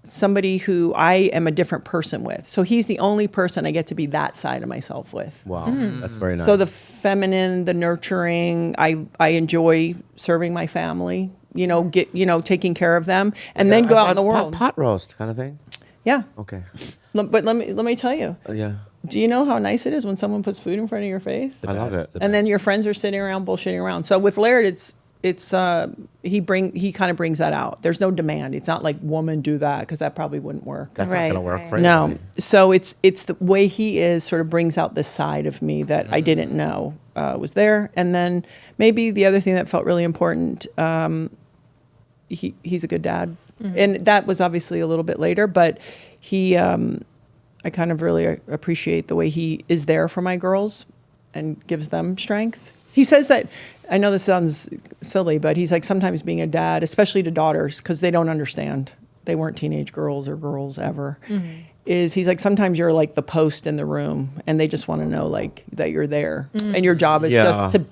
somebody who I am a different person with. So he's the only person I get to be that side of myself with. Wow. That's very nice. So the feminine, the nurturing, I enjoy serving my family, taking care of them, and then go out in the world. Pot roast kind of thing. Yeah. Okay. But let me tell you, Yeah. do you know how nice it is when someone puts food in front of your face? I love it. And then your friends are sitting around bullshitting around. So with Laird, he kind of brings that out. There's no demand. It's not like woman do that, because that probably wouldn't work. That's Right, not going to work right. for No. anybody. So it's the way he is sort of brings out this side of me that I didn't know was there. And then maybe the other thing that felt really important, he's a good dad. And that was obviously a little bit later, but I kind of really appreciate the way he is there for my girls and gives them strength. He says that, I know this sounds silly, but he's like, sometimes being a dad, especially to daughters, because they don't understand. They weren't teenage girls or girls ever. He's like, sometimes you're like the post in the room, and they just want to know like that you're there. And your job is Yeah. just to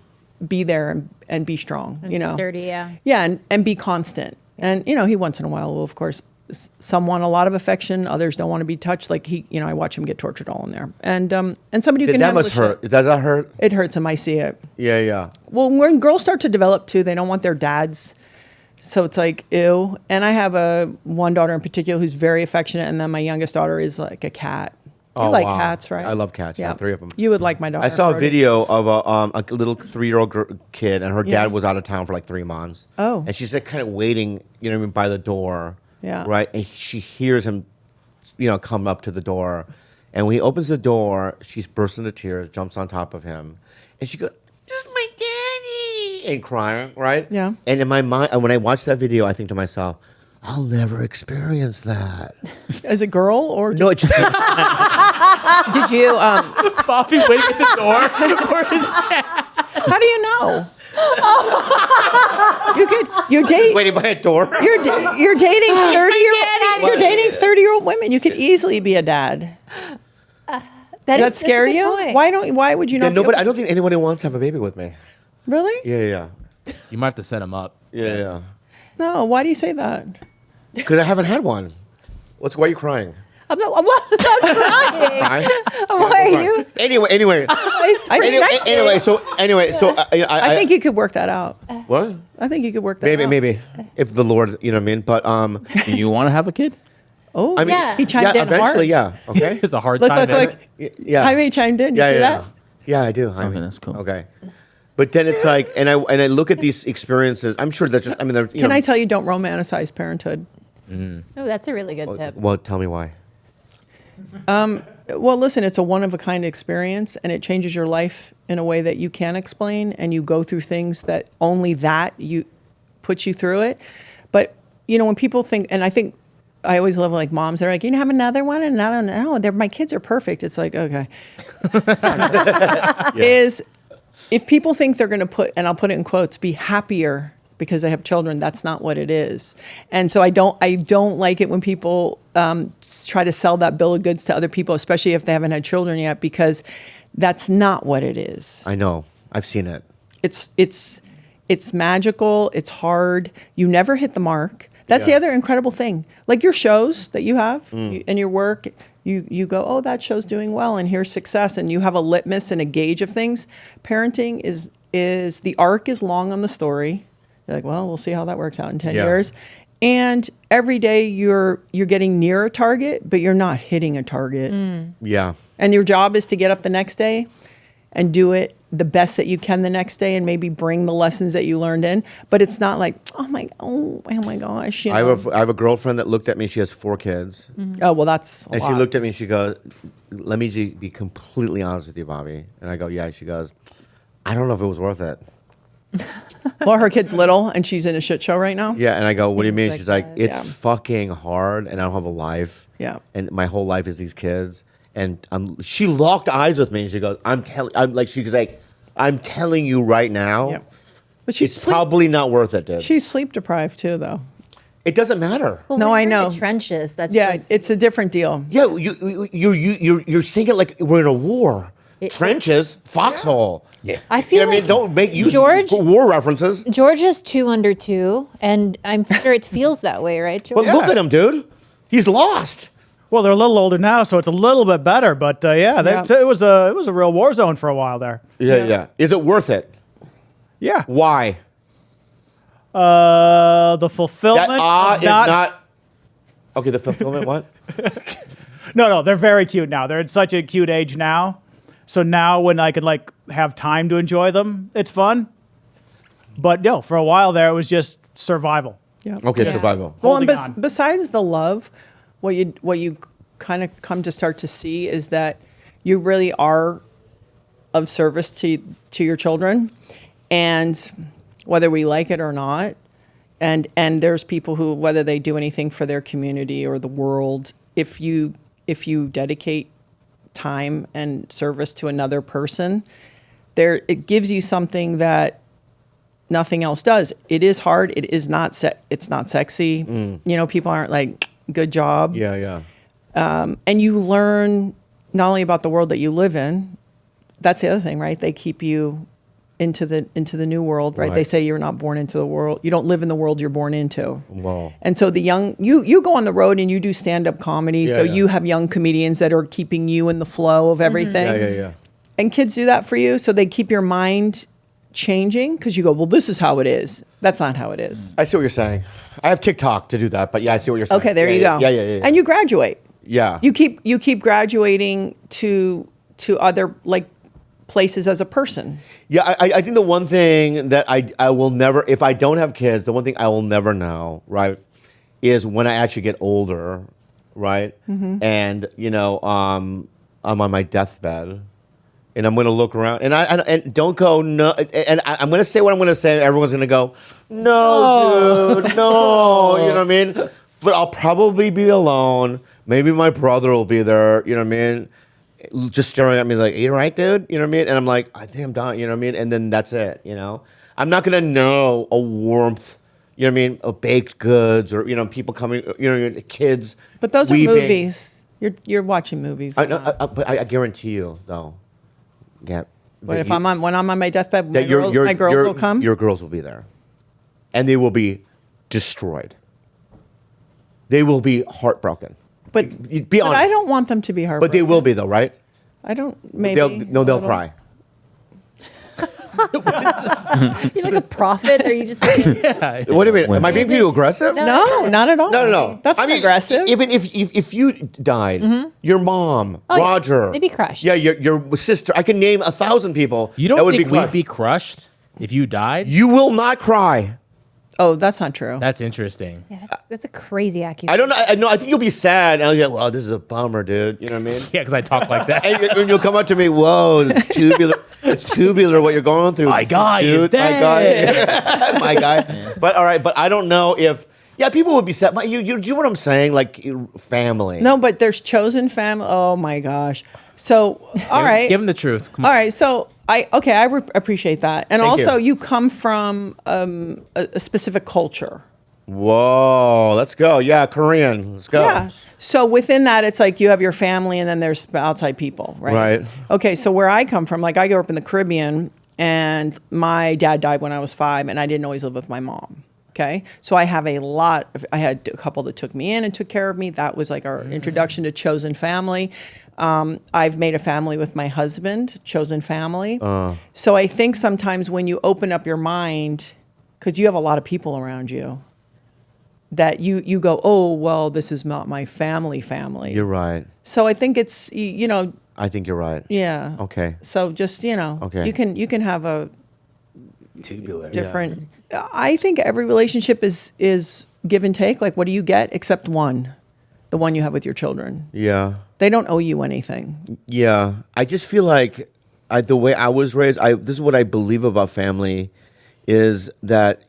be there and be strong, Sturdy, yeah. Yeah, and be constant. And, he once in a while will, of course, some want a lot of affection, others don't want to be touched. Like I watch him get tortured all in there. And somebody who can That handle must the shit. hurt. Does that hurt? It hurts him. I see it. Yeah. Well, when girls start to develop too, they don't want their dads. So it's like, ew. And I have one daughter in particular who's very affectionate. And then my youngest daughter is like a cat. You Oh, like wow. cats, right? I love cats. Yeah, 3 of them. You would like my daughter. I saw a Brody. video of a little 3-year-old kid, and her dad was out of town for like 3 months. Oh. And she's like kind of waiting, by the door. Yeah. Right. And she hears him, come up to the door. And when he opens the door, she bursts into tears, jumps on top of him. And she goes, "This is my daddy," and crying, right? Yeah. And in my mind, when I watch that video, I think to myself, I'll never experience that. As a girl, or No, it's just, did you? Bobby waiting at the door for his dad. How do you know? You're dating. waiting by a door. You're dating 30-year-old women. You could easily be a dad. Does that scare you? Why would you not? Yeah, nobody. I don't think anybody wants to have a baby with me. Really? Yeah. You might have to set him up. Yeah. No. Why do you say that? Because I haven't had one. Why are you crying? I'm not crying. Crying? Why are you? Anyway. So I think you could work that out. what? I think you could work that out. Maybe if the Lord, you know what I mean. But Do you want to have a kid? Oh, I mean, Yeah. he chimed in eventually, hard. yeah. Okay. It's a hard Look, time. look, man. look. Yeah. Jaime chimed in. You see that? Yeah, I do. Jaime. Okay, that's cool. Okay. But then it's like, and I look at these experiences. I'm sure that's just. I mean, they're, Can I tell you, don't romanticize parenthood. Oh, that's a really good tip. Well, tell me why. Well, listen, it's a one-of-a-kind experience, and it changes your life in a way that you can't explain, and you go through things that only that you puts you through it. But when people think, and I think I always love like moms. They're like, you can have another one, and another one. No, my kids are perfect. It's like, okay. Is if people think they're going to put, and I'll put it in quotes, be happier because they have children. That's not what it is. And so I don't like it when people try to sell that bill of goods to other people, especially if they haven't had children yet, because that's not what it is. I know. I've seen it. It's magical. It's hard. You never hit the mark. That's the Yeah. other incredible thing. Like your shows that you have and your work, you go, oh, that show's doing well, and here's success, and you have a litmus and a gauge of things. Parenting is the arc is long on the story. You're like, well, we'll see how that works out in 10 Yeah. years. And every day you're getting near a target, but you're not hitting a target. Yeah. And your job is to get up the next day and do it the best that you can the next day, and maybe bring the lessons that you learned in. But it's not like, oh my gosh. You I know? have a girlfriend that looked at me. She has 4 kids. Oh, well, that's a And lot. she looked at me and she goes, let me be completely honest with you, Bobby. And I go, yeah. She goes, I don't know if it was worth it. Well, her kid's little, and she's in a shit show right now. Yeah. And I go, what do you mean? Seems She's like like, that. it's Yeah. fucking hard and I don't have a life. Yeah. And my whole life is these kids. And she locked eyes with me and she goes, I'm telling you right now, Yeah. But she's it's probably not worth it, dude. she's sleep deprived too, though. It doesn't matter. Well, No, when I you're in know. the trenches. That's Yeah, just, it's a different deal. Yeah, you're saying it like we're in a war. Trenches, foxhole. Yeah. I You feel know what I like mean? Don't make use George- war references. George has 2 under 2, and I'm sure it feels that way, right, George? But look at him, dude. He's lost. Well, they're a little older now, so it's a little bit better. But Yeah. it was a real war zone for a while there. Yeah. Is it worth it? Yeah. Why? The fulfillment. That of is not. Okay, the fulfillment. What? No, they're very cute now. They're at such a cute age now. So now when I could like have time to enjoy them, it's fun. But no, for a while there, it was just survival. Yeah. Okay, Yeah. survival. Well, and Holding on. besides the love, what you kind of come to start to see is that you really are of service to your children, and whether we like it or not, and there's people who, whether they do anything for their community or the world, if you dedicate time and service to another person, it gives you something that nothing else does. It is hard. It is not it's not sexy. You know, people aren't like, good job. Yeah. And you learn not only about the world that you live in. That's the other thing, right? They keep you into the new world, right? They Right. say you're not born into the world. You don't live in the world you're born into. Wow. And so the young, you go on the road and you do stand-up comedy. So Yeah. you have young comedians that are keeping you in the flow of everything. Yeah. And kids do that for you. So they keep your mind changing because you go, well, this is how it is. That's not how it is. I see what you're saying. I have TikTok to do that, but yeah, I see what you're saying. Okay, there you go. Yeah. And you graduate. Yeah. You keep graduating to other like places as a person. Yeah, I think the one thing that I will never, if I don't have kids, the one thing I will never know, right, is when I actually get older, right, and I'm on my deathbed, and I'm going to look around, and don't go no, and I'm going to say what I'm going to say, and everyone's going to go, no, dude, no, you know what I mean? But I'll probably be alone. Maybe my brother will be there, you know what I mean? Just staring at me like, you all right, dude? You know what I mean? And I'm like, I think I'm done, you know what I mean? And then that's it, you know? I'm not going to know a warmth, you know what I mean, of baked goods or, people coming, kids But those weeping. are movies. You're watching movies. But I guarantee you, though, But that when I'm on my deathbed, my that girls will come. Your girls will be there. And they will be destroyed. They will be heartbroken. But Be honest. I don't want them to be heartbroken. But they will be, though, right? I don't. Maybe They'll cry. You like a prophet, or you just like, What do you mean? Am I being too aggressive? No, not at all. No. That's not aggressive. Even if you died, your mom, Oh, yeah. Roger, They'd be crushed. Yeah, your sister. I can name 1,000 people. You that don't would think be we'd crushed. be crushed if you died? You will not cry. Oh, that's not true. That's interesting. yeah, that's a crazy accusation. I don't know. I know. I think you'll be sad. And I'll be like, "Well, this is a bummer, dude." You know what I mean? Yeah, because I talk like that. And you'll come up to me, "Whoa, it's tubular. It's tubular. What you're going through, My guy is dude. dead." My guy, my guy." But all right. But I don't know if. Yeah, people would be sad. But you know what I'm saying? Like family. No, but there's chosen family. Oh my gosh, So, all right. Give him the truth. Come All on. right. So, I appreciate that. And Thank also, you. you come from a specific culture. Whoa, let's go. Yeah, Korean. Let's go. Yeah. So within that, it's like you have your family and then there's outside people, right? Right. Okay. So where I come from, like I grew up in the Caribbean and my dad died when I was 5 and I didn't always live with my mom. Okay. So I had a couple that took me in and took care of me. That was like our introduction to chosen family. I've made a family with my husband, chosen family. So I think sometimes when you open up your mind, because you have a lot of people around you, that you go, oh, well, this is not my family. You're right. So I think it's, I think you're right. yeah. Okay. So just, Okay. you can have a Tubular. different, I think every relationship is give and take. Like, what do you get except one, the one you have with your children? Yeah. They don't owe you anything. Yeah. I just feel like the way I was raised, this is what I believe about family is that,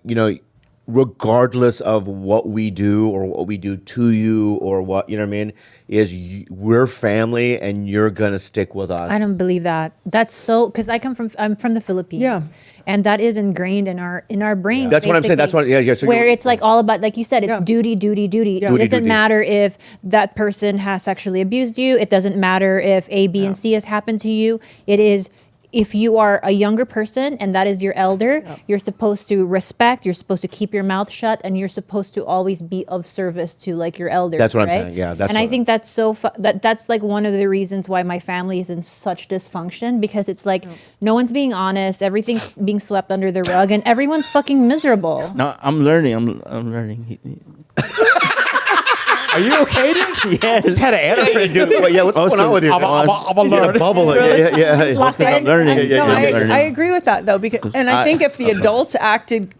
regardless of what we do or what we do to you or what, you know what I mean, we're family and you're going to stick with us. I don't believe that. That's so because I'm from the Philippines. Yeah. And that is ingrained in our brains. That's what I'm saying. That's basically, what, yeah. So where it's like all about, like you said, it's Yeah. duty. Yeah. It Duty, doesn't duty. matter if that person has sexually abused you. It doesn't matter if A, B, and C has happened to you. It is, if you are a younger person and that is your elder, you're supposed to respect, you're supposed to keep your mouth shut, and you're supposed to always be of service to like your elders. That's what I'm right? saying. Yeah, that's And I what- think that's so that's like one of the reasons why my family is in such dysfunction, because it's like no one's being honest, everything's being swept under the rug, and everyone's fucking miserable. No, I'm learning. I'm learning. Are you okay, dude? Yes. Had an aneurysm. Yeah, what's going on with you? I'm a He's in a learner. bubble. Yeah. Locked in. I'm learning. Yeah, No, yeah, learning. I agree with that though, because and I think if the adults acted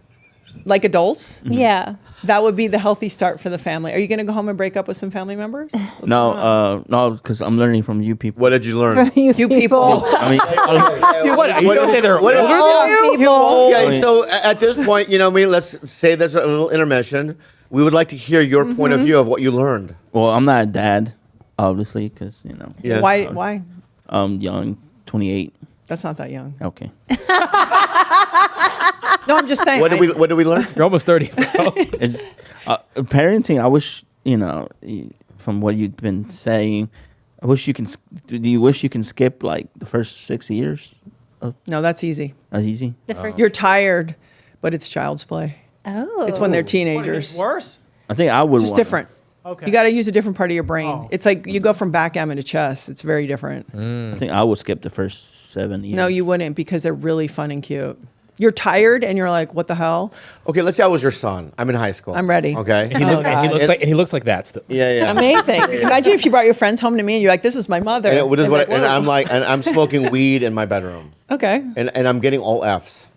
like adults, Yeah. that would be the healthy start for the family. Are you going to go home and break up with some family members? No, because I'm learning from you people. What did you learn? You people. I mean, What? Are you gonna say they're What- older oh, than you? people. Yeah, so at this point, let's say there's a little intermission. We would like to hear your point of view of what you learned. well, I'm not a dad, obviously, because Yeah. Why? I'm young, 28. That's not that young. Okay. No, I'm just saying. What did we learn? You're almost 30. Bro. It's parenting. I wish from what you've been saying, I wish you can. Do you wish you can skip like the first 6 years? No, that's easy. That's easy. The first. You're tired, but it's child's play. Oh. It's when they're teenagers. Worse. I think I would. Just wanna- different. Okay. You got to use a different part of your brain. Oh. It's like you go from backgammon to chess. It's very different. I think I would skip the first 7 years. No, you wouldn't, because they're really fun and cute. You're tired and you're like, what the hell? Okay, let's say I was your son. I'm in high school. I'm ready. Okay. And he looks like that still. Yeah. Amazing. Imagine if you brought your friends home to me and you're like, this is my mother. And, And like, and whoa. I'm like, and I'm smoking weed in my bedroom, okay. and I'm getting all Fs.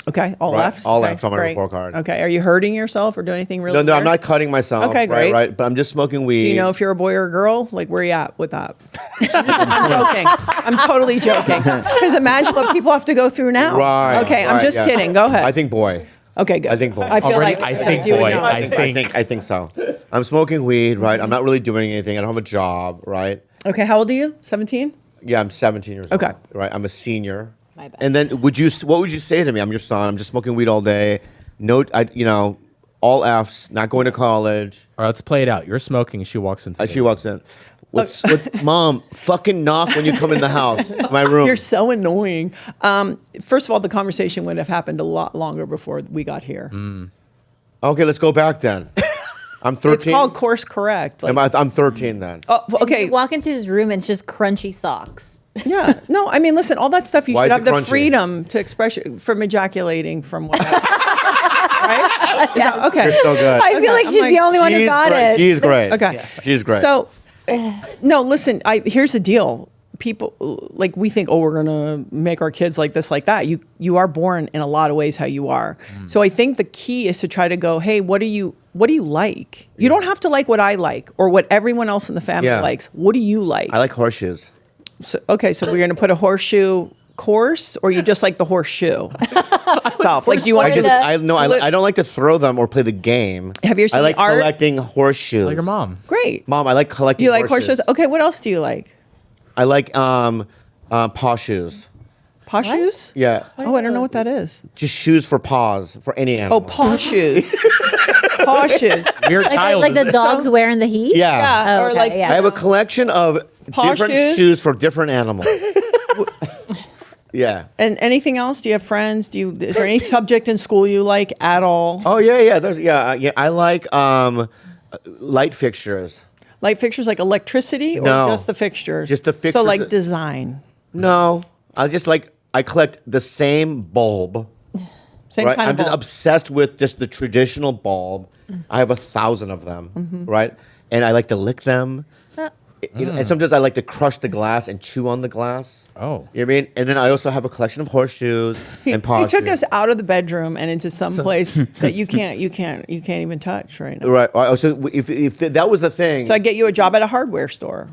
Okay. All Right. left. All okay. left on my great. report card. Okay. Are you hurting yourself or doing anything really No, I'm weird? not cutting myself. Okay, great. Right. But I'm just smoking weed. Do you know if you're a boy or a girl? Like, where you at with that? I'm joking. I'm totally joking. Because imagine what people have to go through now. Right. Okay, I'm right, just yeah. kidding. Go ahead. I think boy. Okay, good. I think boy. I feel Already, like I think you would boy. know. I think. so. I'm smoking weed, right? I'm not really doing anything. I don't have a job, right? Okay, how old are you? 17? Yeah, I'm 17 years Okay. old. Right, I'm a senior. My bad. And then what would you say to me? I'm your son. I'm just smoking weed all day. No, all Fs. Not going to college. All right, let's play it out. You're smoking. She walks into. She walks in. Mom, fucking knock when you come in the house, my room. You're so annoying. First of all, the conversation would have happened a lot longer before we got here. Okay, let's go back then. I'm 13. It's called course correct. Like, I'm 13 then. oh, okay. You walk into his room and it's just crunchy socks. Yeah. No, I mean, listen, all that stuff, you Why should is have it the crunchy? freedom to express from ejaculating from whatever. Right? Is that- okay. You're so good. I feel like I'm she's like, the only one who She's got great. it. She's great. Okay. She's great. So, no, listen, here's the deal. People, like, we think, oh, we're going to make our kids like this, like that. You are born in a lot of ways how you are. So I think the key is to try to go, hey, what do you like? You don't have to like what I like or what everyone else in the family Yeah. likes. What do you like? I like horseshoes. So we're going to put a horseshoe course, or you just like the horseshoe itself? Like, do you want I to just I don't like to throw them or play the game. Have you ever seen I like art? collecting horseshoes. Like your mom. Great. Mom, I like collecting. Do you like horseshoes. horseshoes? Okay, what else do you like? I like paw shoes. Paw shoes? Yeah, Oh, I don't know what that is. just shoes for paws for any Oh, animal. paw shoes. Paw shoes. Your Like, child. like the is- dogs wearing the heat? Yeah. Yeah, Oh, or okay, like yeah. I have a collection of Paw different shoes? shoes for different animals. Yeah. And anything else? Do you have friends? Is there any subject in school you like at all? Oh yeah. Yeah. I like light fixtures. Light fixtures like electricity or No. just the fixtures? Just the So fixtures like that- design. No, I collect the same bulb. Same Right. kind I'm of just bulb. obsessed with just the traditional bulb. I have 1,000 of them. Right. And I like to lick them. You know, and sometimes I like to crush the glass and chew on the glass. Oh. You know what I mean? And then I also have a collection of horseshoes and paw He took shoes. us out of the bedroom and into some place that you can't even touch right now. Right. So if that was the thing. So I get you a job at a hardware store.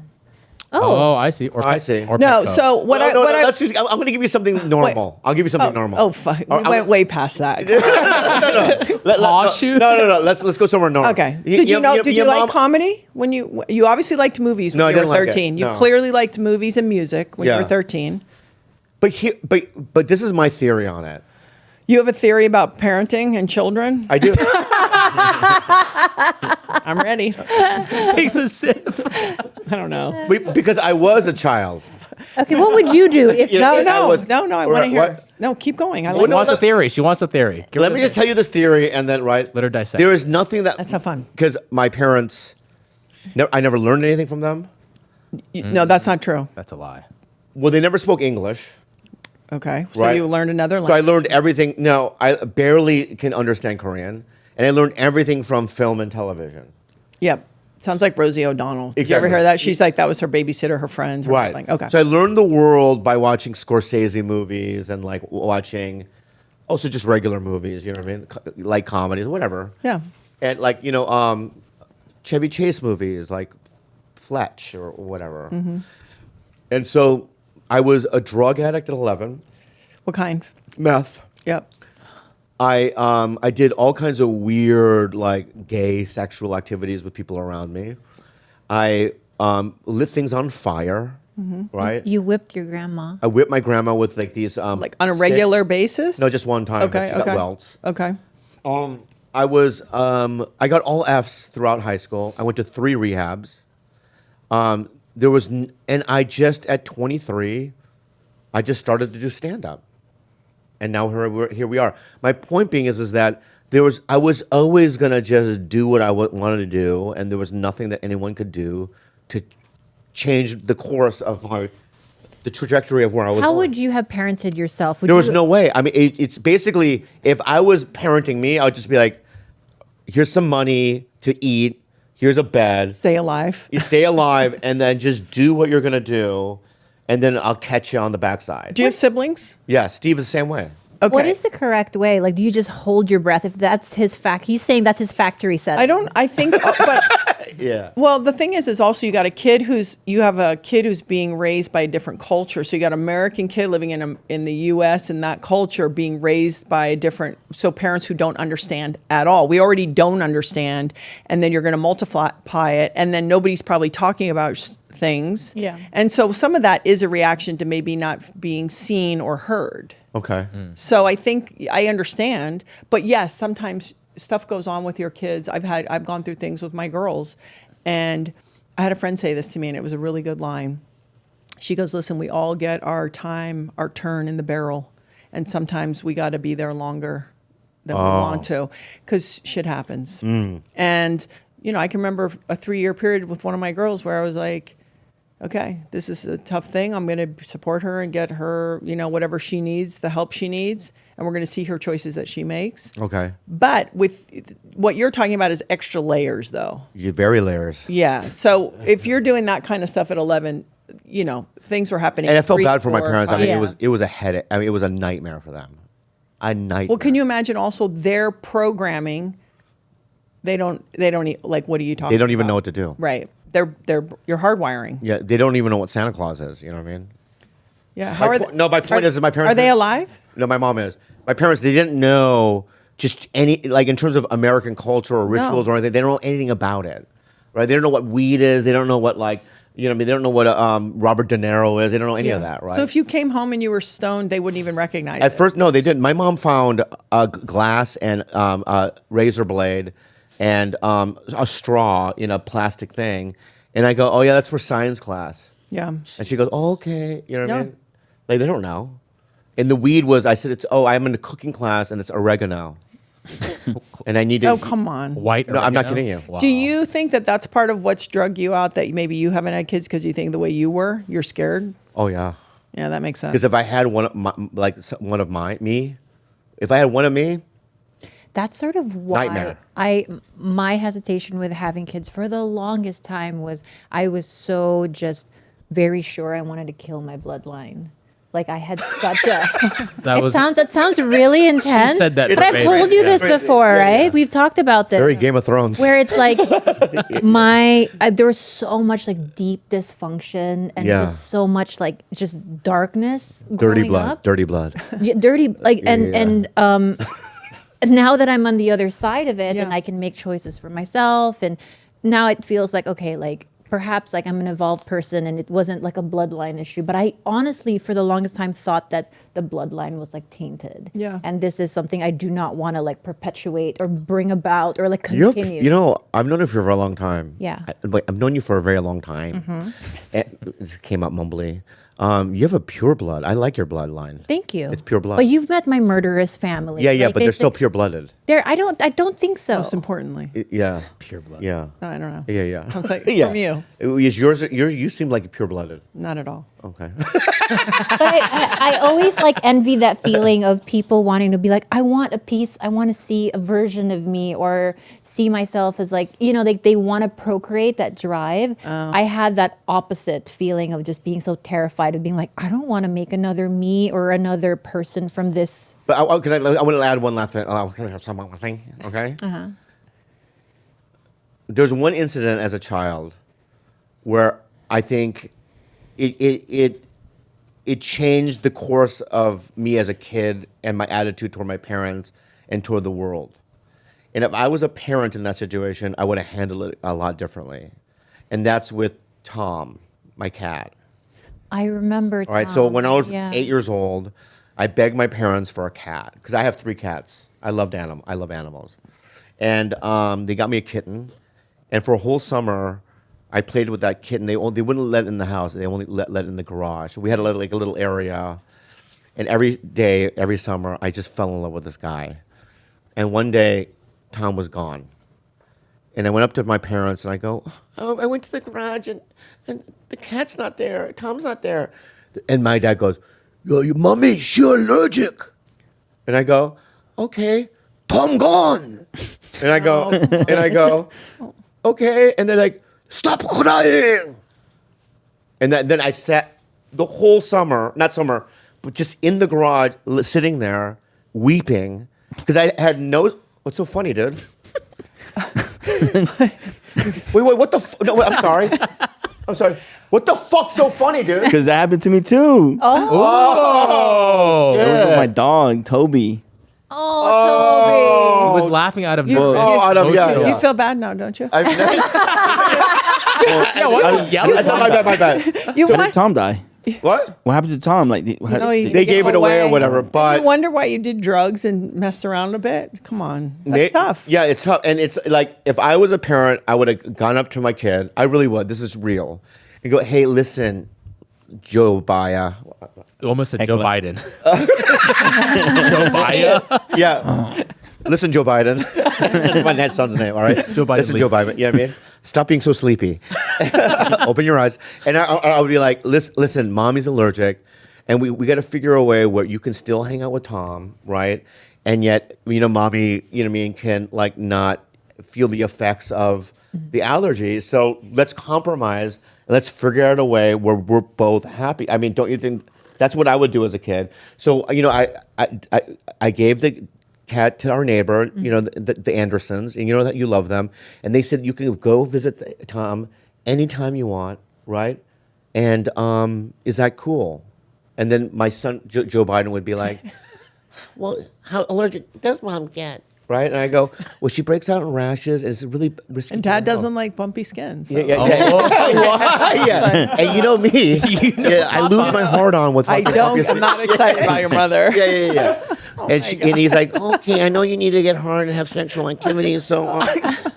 Oh, I see. Or I see. Or No, Petco. so what no, I let's just, I'm going to give you something normal. I'll give you something normal. Oh fuck. We I- went way past that. Paw no, shoes? No. Let's go somewhere normal. Okay. Did you know? Did you your like mom- comedy when you obviously liked movies when No, I you were didn't like it. 13? You No. clearly liked movies and music when you Yeah. were 13. But this is my theory on it. You have a theory about parenting and children? I do. I'm ready. takes a sip. I don't know. Because I was a child. Okay, what would you do if You know, No, if I no, was- no, I or want to hear. what? No, keep going. I Well, like no, wants a let- theory. She wants a theory. Give Let her me the just tell you this theory, and then Let her dissect. There is nothing that. Let's have fun. Because my parents, I never learned anything from them. No, that's not true. That's a lie. Well, they never spoke English. Okay, so Right. you learned another So I language. learned everything. No, I barely can understand Korean, and I learned everything from film and television. Yep. Sounds like Rosie O'Donnell. Did you ever Exactly. hear that? She's like, that was her babysitter, her friend, her Right. something. Okay. So I learned the world by watching Scorsese movies and like watching, also just regular movies. You know what I mean? Like comedies, whatever. yeah. And like Chevy Chase movies, like Fletch or whatever. Mm-hmm. And so I was a drug addict at 11, What kind? meth. Yep. I did all kinds of weird, like gay sexual activities with people around me. I lit things on fire, right? you whipped your grandma? I whipped my grandma with like these Like on a regular sticks. basis? No, just one time. but Okay. she Okay. got welts. Okay. I got all Fs throughout high school. I went to 3 rehabs. And I just at 23, I just started to do stand up, and now here we are. My point being is that I was always gonna just do what I wanted to do, and there was nothing that anyone could do to change the course of the trajectory of where I was. How going. would you have parented yourself? Would There was you- no way. I mean, it's basically, if I was parenting me, I would just be like, here's some money to eat, here's a bed, Stay alive. you stay alive, and then just do what you're gonna do, and then I'll catch you on the backside. Do you have siblings? Yeah, Steve is the same way. Okay. What is the correct way? Like, do you just hold your breath? If that's his he's saying that's his factory setting. I think, but Yeah. well, the thing is also you have a kid who's being raised by a different culture. So you got an American kid living in the U.S. in that culture being raised by a different, so parents who don't understand at all. We already don't understand, and then you're going to multiply it, and then nobody's probably talking about things. Yeah. And so some of that is a reaction to maybe not being seen or heard. Okay. So I think I understand, but yes, sometimes stuff goes on with your kids. I've gone through things with my girls, and I had a friend say this to me, and it was a really good line. She goes, "Listen, we all get our time, our turn in the barrel, and sometimes we got to be there longer than we want to, because shit happens." And I can remember a 3-year period with one of my girls where I was like, okay, this is a tough thing. I'm going to support her and get her, whatever she needs, the help she needs, and we're going to see her choices that she makes. Okay. But with what you're talking about is extra layers, though. You very layers. Yeah. So if you're doing that kind of stuff at 11, things were happening. And I felt 3, bad for my 4, parents. I 5. mean, it was a headache. I mean, it was a nightmare for them. A nightmare. Well, can you imagine also their programming? They don't like. What are you talking? They don't even about? know what to do. Right. They're your hardwiring. Yeah, they don't even know what Santa Claus is. You know what I mean? Yeah. My point is that my parents Are they didn't- alive? No, my mom is. My parents, they didn't know just any, like in terms of American culture or rituals or anything, they don't know anything about it, right? They don't know what weed is. They don't know what You know what I mean? They don't know what Robert De Niro is. They don't know any of that, right? So if you came home and you were stoned, they wouldn't even recognize At it. first, no, they didn't. My mom found a glass and a razor blade and a straw in a plastic thing. And I go, oh, yeah, that's for science class. Yeah. And she goes, oh, okay. You know what I Yeah. mean? Like, they don't know. And the weed was, I said, I'm in a cooking class and it's oregano. And I need to. Oh, come on. White. No, I'm not oregano? kidding you. Wow. Do you think that that's part of what's drug you out, that maybe you haven't had kids because you think the way you were, you're scared? Oh, yeah. Yeah, that makes sense. Because if I had one of me, That's sort of why Nightmare. my hesitation with having kids for the longest time was I was so just very sure I wanted to kill my bloodline. Like I had such a that sounds really intense. said that but I've verbatim, told you yeah. this before, right? We've talked about this. very Game of Thrones. Where it's like there was so much like deep dysfunction and Yeah. just so much like just darkness. Dirty growing blood. up. Dirty blood. Yeah, dirty like and now that I'm on the other side of it Yeah. and I can make choices for myself, and now it feels like okay, like perhaps like I'm an evolved person and it wasn't like a bloodline issue, but I honestly for the longest time thought that the bloodline was like tainted. Yeah. And this is something I do not want to like perpetuate or bring about or like Yep. continue. You know, I've known you for a very long time. Yeah. I've known you for a very long time. It came out mumbly. You have a pure blood. I like your bloodline. Thank you. It's pure blood. But you've met my murderous family. Yeah, Like, but they're still pure blooded. I don't think so. Most importantly. Yeah. Pure blood. Yeah. No, I don't know. Yeah. Sounds like yeah. from you. Is yours? You seem like pure blooded. Not at all. Okay. But I always like envy that feeling of people wanting to be like, I want a piece, I want to see a version of me or see myself as like, you know, like they want to procreate that drive. I had that opposite feeling of just being so terrified of being like, I don't want to make another me or another person from this. But I want to add one last thing. Can I talk about one thing? Okay. There's one incident as a child where I think it changed the course of me as a kid and my attitude toward my parents and toward the world. And if I was a parent in that situation, I would have handled it a lot differently. And that's with Tom, my cat. I remember. All right. So when I was yeah. 8 years old, I begged my parents for a cat because I have 3 cats. I love animals, and they got me a kitten. And for a whole summer, I played with that kitten. They wouldn't let it in the house. They only let it in the garage. So we had like a little area. And every day, every summer, I just fell in love with this guy. And one day, Tom was gone. And I went up to my parents and I go, oh, I went to the garage and the cat's not there. Tom's not there. And my dad goes, yo, your mommy, she allergic. And I go, okay, Tom gone. And I go, okay. And they're like, stop crying. And then I sat the whole summer, not summer, but just in the garage, sitting there, weeping. Because I had what's so funny, dude? wait, what the no, wait, I'm sorry. What the fuck's so funny, dude? Because that happened to me too. Oh. It was with my dog, Toby. He was laughing out of nowhere. You feel bad now, don't you? Yeah, why you yell? My bad. You So what? did Tom die? What? What happened to Tom? Like, They gave it away or whatever, but you wonder why you did drugs and messed around a bit. Come on, that's tough. Yeah, it's tough, and it's like if I was a parent, I would have gone up to my kid. I really would. This is real. And go, hey, listen, Joe Baya. Almost said Joe Biden. Joe Biden. Yeah. Listen, Joe Biden. That's my next son's name, all right? Joe Biden. Listen, Joe Biden. You know what I mean? Stop being so sleepy. Open your eyes. And I would be like, listen, mommy's allergic, and we got to figure a way where you can still hang out with Tom, right? And yet, mommy, you know what I mean, can like not feel the effects of the allergy. So let's compromise. And let's figure out a way where we're both happy. I mean, don't you think that's what I would do as a kid? So, I gave the cat to our neighbor, the Andersons, and you know that you love them. And they said you can go visit Tom anytime you want, right? And is that cool? And then my son, Joe Biden, would be like, well, how allergic does mom get? right? And I go, well, she breaks out in rashes, and it's really risky. And Dad doesn't like bumpy skin. So. Yeah. Yeah. And you know me. Yeah, I lose my heart on with. I fucking don't. obviously- I'm not excited about your mother. Yeah. And he's like, okay, I know you need to get hard and have sexual activity, so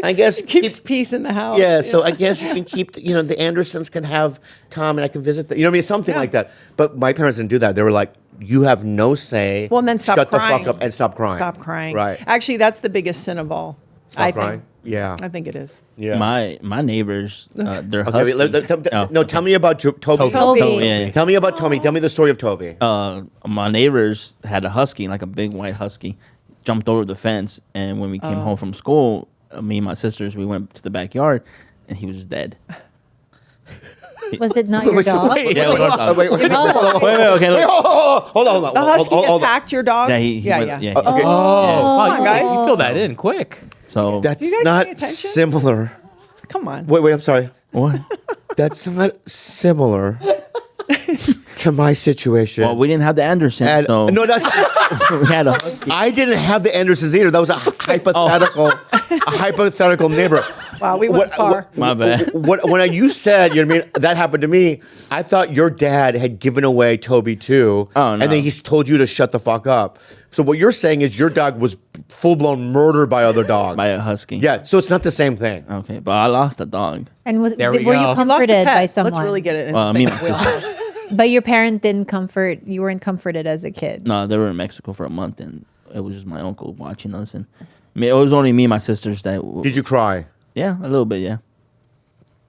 I guess Keeps peace in the house. Yeah, so I guess you can keep, the Andersons can have Tom, and I can visit. You know what I mean? Something like that. But my parents didn't do that. They were like, you have no say. Well, and then stop shut crying. the fuck up and stop crying. Stop crying. Right. Actually, that's the biggest sin of all. Stop crying. Yeah. I think it is. Yeah. My neighbors, they're Okay, husky. no, tell me about Toby. Toby. Yeah. Tell me about Toby. Tell me the story of Toby. My neighbors had a husky, like a big white husky, jumped over the fence, and when we came home from school, me and my sisters, we went to the backyard, and he was just dead. Was it not your dog? Yeah, it was our dog. Wait, okay. hold on. The husky Hold on. attacked your dog? Yeah, yeah. Okay. Oh, wow, Come on, guys. You fill that in quick. So That's you guys not pay attention? similar. Come on. Wait, I'm sorry. what? That's not similar to my situation. Well, we didn't have the Anderson, And- so no, that's. we had a husky. I didn't have the Andersons either. That was a hypothetical neighbor. Wow, we went far. My bad. When you said, you know what I mean, that happened to me, I thought your dad had given away Toby too. Oh, no. And then he's told you to shut the fuck up. So what you're saying is your dog was full-blown murdered by other dogs. By a husky. Yeah, so it's not the same thing. Okay, but I lost a dog. And There we were go. you You You lost a comforted pet. by someone? Let's really get it in Me the and same my wheelhouse. sisters. But your parent didn't comfort. You weren't comforted as a kid. No, they were in Mexico for a month, and it was just my uncle watching us, and it was only me and my sisters that. Did you cry? Yeah, a little bit. Yeah.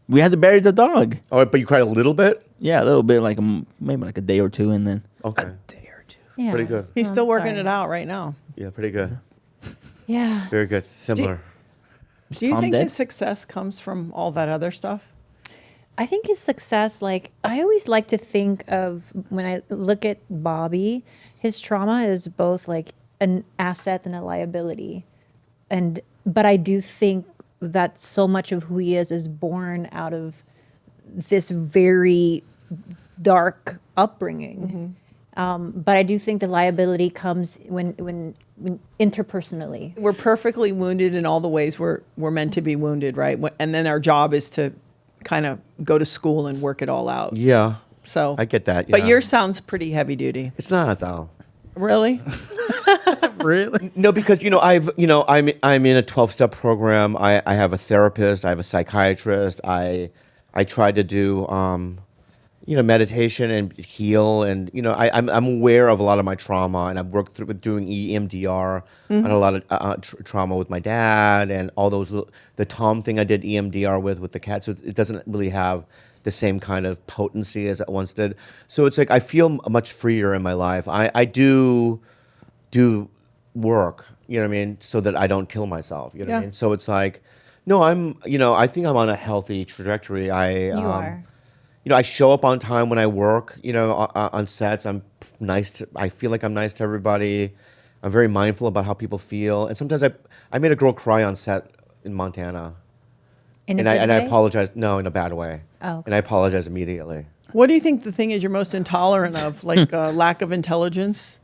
We had to bury the dog. Oh, but you cried a little bit? Yeah, a little bit, like maybe like a day or two, and then. Okay. Yeah. Pretty good. He's still working sorry. it out right now. Yeah, pretty good. Yeah. Very good. Similar. Do you Tom think dead? his success comes from all that other stuff? I think his success, like, I always like to think of when I look at Bobby, his trauma is both like an asset and a liability. But I do think that so much of who he is born out of this very dark upbringing. But I do think the liability comes when interpersonally. We're perfectly wounded in all the ways we're meant to be wounded, right? And then our job is to kind of go to school and work it all out. Yeah. So I get that. But yeah. yours sounds pretty heavy duty. It's not, though. Really? Really? No, because I'm in a 12-step program. I have a therapist. I have a psychiatrist. I try to do meditation and heal, and I'm aware of a lot of my trauma, and I've worked through with doing EMDR on a lot of trauma with my dad, and all those the Tom thing I did EMDR with the cat. So it doesn't really have the same kind of potency as it once did. So it's like I feel much freer in my life. I do work, you know what I mean, so that I don't kill myself, you know what I Yeah. mean? So it's like, no, I think I'm on a healthy trajectory. You are. I show up on time when I work, on sets. I feel like I'm nice to everybody. I'm very mindful about how people feel. And sometimes I made a girl cry on set in Montana. In a And I good way? apologized, no, in a bad way. Oh, okay. And I apologized immediately. What do you think the thing is you're most intolerant of? Like lack of intelligence?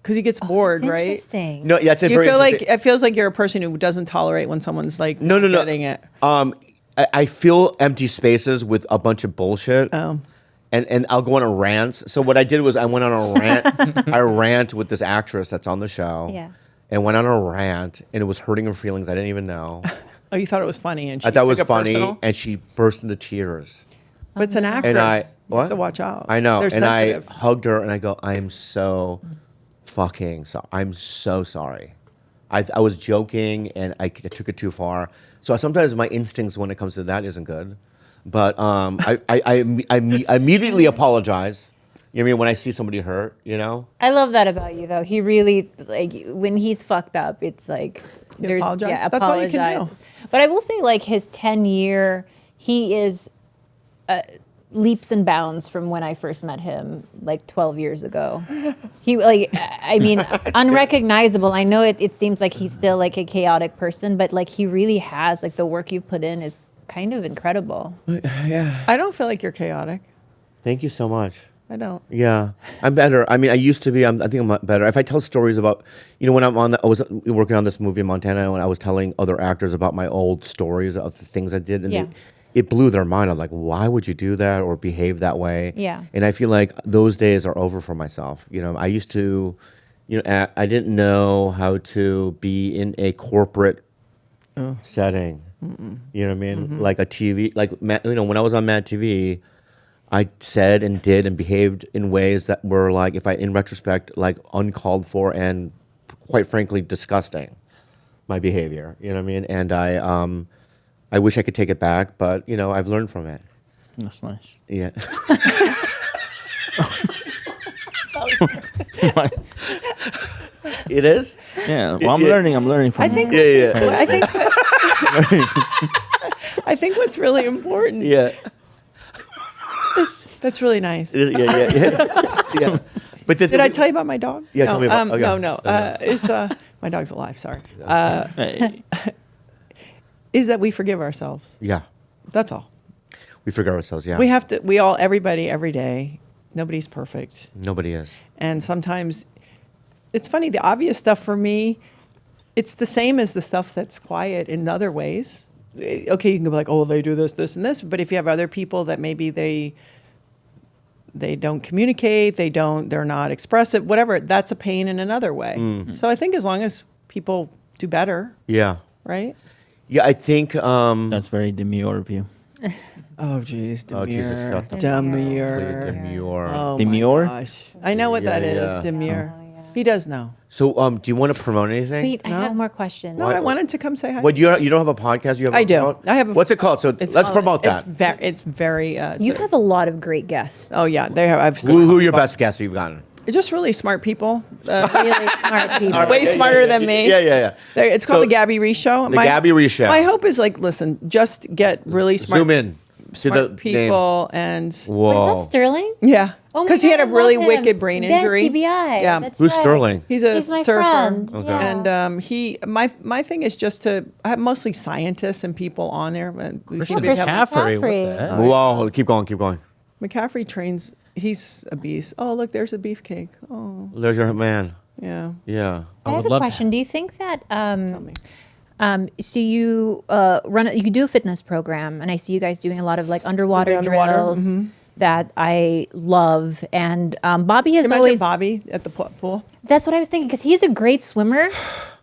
Because he gets bored, That's right? interesting. No, yeah, it's a You very feel like interesting- it feels like you're a person who doesn't tolerate when someone's like No. getting it. I fill empty spaces with a bunch of bullshit. Oh. And I'll go on a rant. So what I did was I went on a rant. I rant with this actress that's on the show. Yeah. And went on a rant, and it was hurting her feelings. I didn't even know. Oh, you thought it was funny, and she I thought it was took funny, personal? and she burst into tears. But it's an actress. And I You what? have to watch out. I know. They're And I sensitive. hugged her, and I go, I am so fucking so. I'm so sorry. I was joking, and I took it too far. So sometimes my instincts when it comes to that isn't good. But I immediately apologize. You know what I mean? When I see somebody hurt, I love that about you, though. He really, like, when he's fucked up, it's like, You apologize? yeah, That's all you can apologize. do. But I will say, like, his 10-year, he is leaps and bounds from when I first met him, like 12 years ago. He, like, I mean, unrecognizable. I know it seems like he's still, like, a chaotic person, but, like, he really has, like, the work you put in is kind of incredible. Yeah. I don't feel like you're chaotic. Thank you so much. I don't. Yeah, I'm better. I mean, I used to be. I think I'm better. If I tell stories about, when I was working on this movie in Montana, when I was telling other actors about my old stories of the things I did, and Yeah. it blew their mind. I'm like, why would you do that or behave that way? Yeah. And I feel like those days are over for myself. I used to, I didn't know how to be in a corporate setting. You know what I mean? Like a TV, like when I was on Mad TV. I said and did and behaved in ways that were like, in retrospect, like uncalled for and quite frankly disgusting. My behavior, you know what I mean? And I wish I could take it back, but I've learned from it. That's nice. Yeah. It is. Yeah. Well, I'm Yeah. learning. I'm learning from. I think. Yeah. I think. I think what's really important. Yeah. That's really nice. Yeah. Yeah. But Did I tell you about my dog? Yeah, tell me about- okay. No. It's my dog's alive. Sorry. Hey, Is that we forgive ourselves? Yeah. That's all. We forget ourselves. Yeah. We have to. Everybody, every day. Nobody's perfect, Nobody is. and sometimes it's funny. The obvious stuff for me, it's the same as the stuff that's quiet in other ways. Okay, you can go like, oh, they do this, this, and this. But if you have other people that maybe they don't communicate, they're not expressive, whatever, that's a pain in another way. So I think as long as people do better, Yeah. right? Yeah. I think. that's very demure of you. Oh, geez, Oh, Jesus, shut the demure. Demure. Oh, Demure? my gosh. I know what Yeah, that is, yeah. demure. Oh, yeah. He does know. So, do you want to promote anything? Wait, I have more questions. No, I wanted to come say hi. What you don't have a podcast? You have? I do. promote? I have a- What's it called? So let's promote that. It's very. You have a lot of great guests. Oh yeah, they have. I've Who are your best guests you've gotten? Just really smart people. Really smart people. Way smarter than me. Yeah. It's called So- the Gabby Reece Show. The Gabby Reece Show. My hope is listen, just get really smart. Zoom in to Smart the people and Wait, Whoa. that's Sterling? yeah, Oh my because he had a God, I really love him. wicked brain Dead injury. TBI. Yeah. That's Who's right. Sterling? He's a my surfer. friend. Okay. Yeah. And he, my thing is just to I have mostly scientists and people on there. And we Christian should have- McCaffrey. What McCaffrey. the heck? Whoa. Keep going. McCaffrey trains. He's a beast. Oh, look, there's a beefcake. Oh, There's your man. yeah. Yeah. I would have a love to- question. Do you think that Tell me. so you you do a fitness program, and I see you guys doing a lot of like underwater The underwater, drills that I love. And Bobby has Imagine always Bobby at the pool. that's what I was thinking, because he's a great swimmer,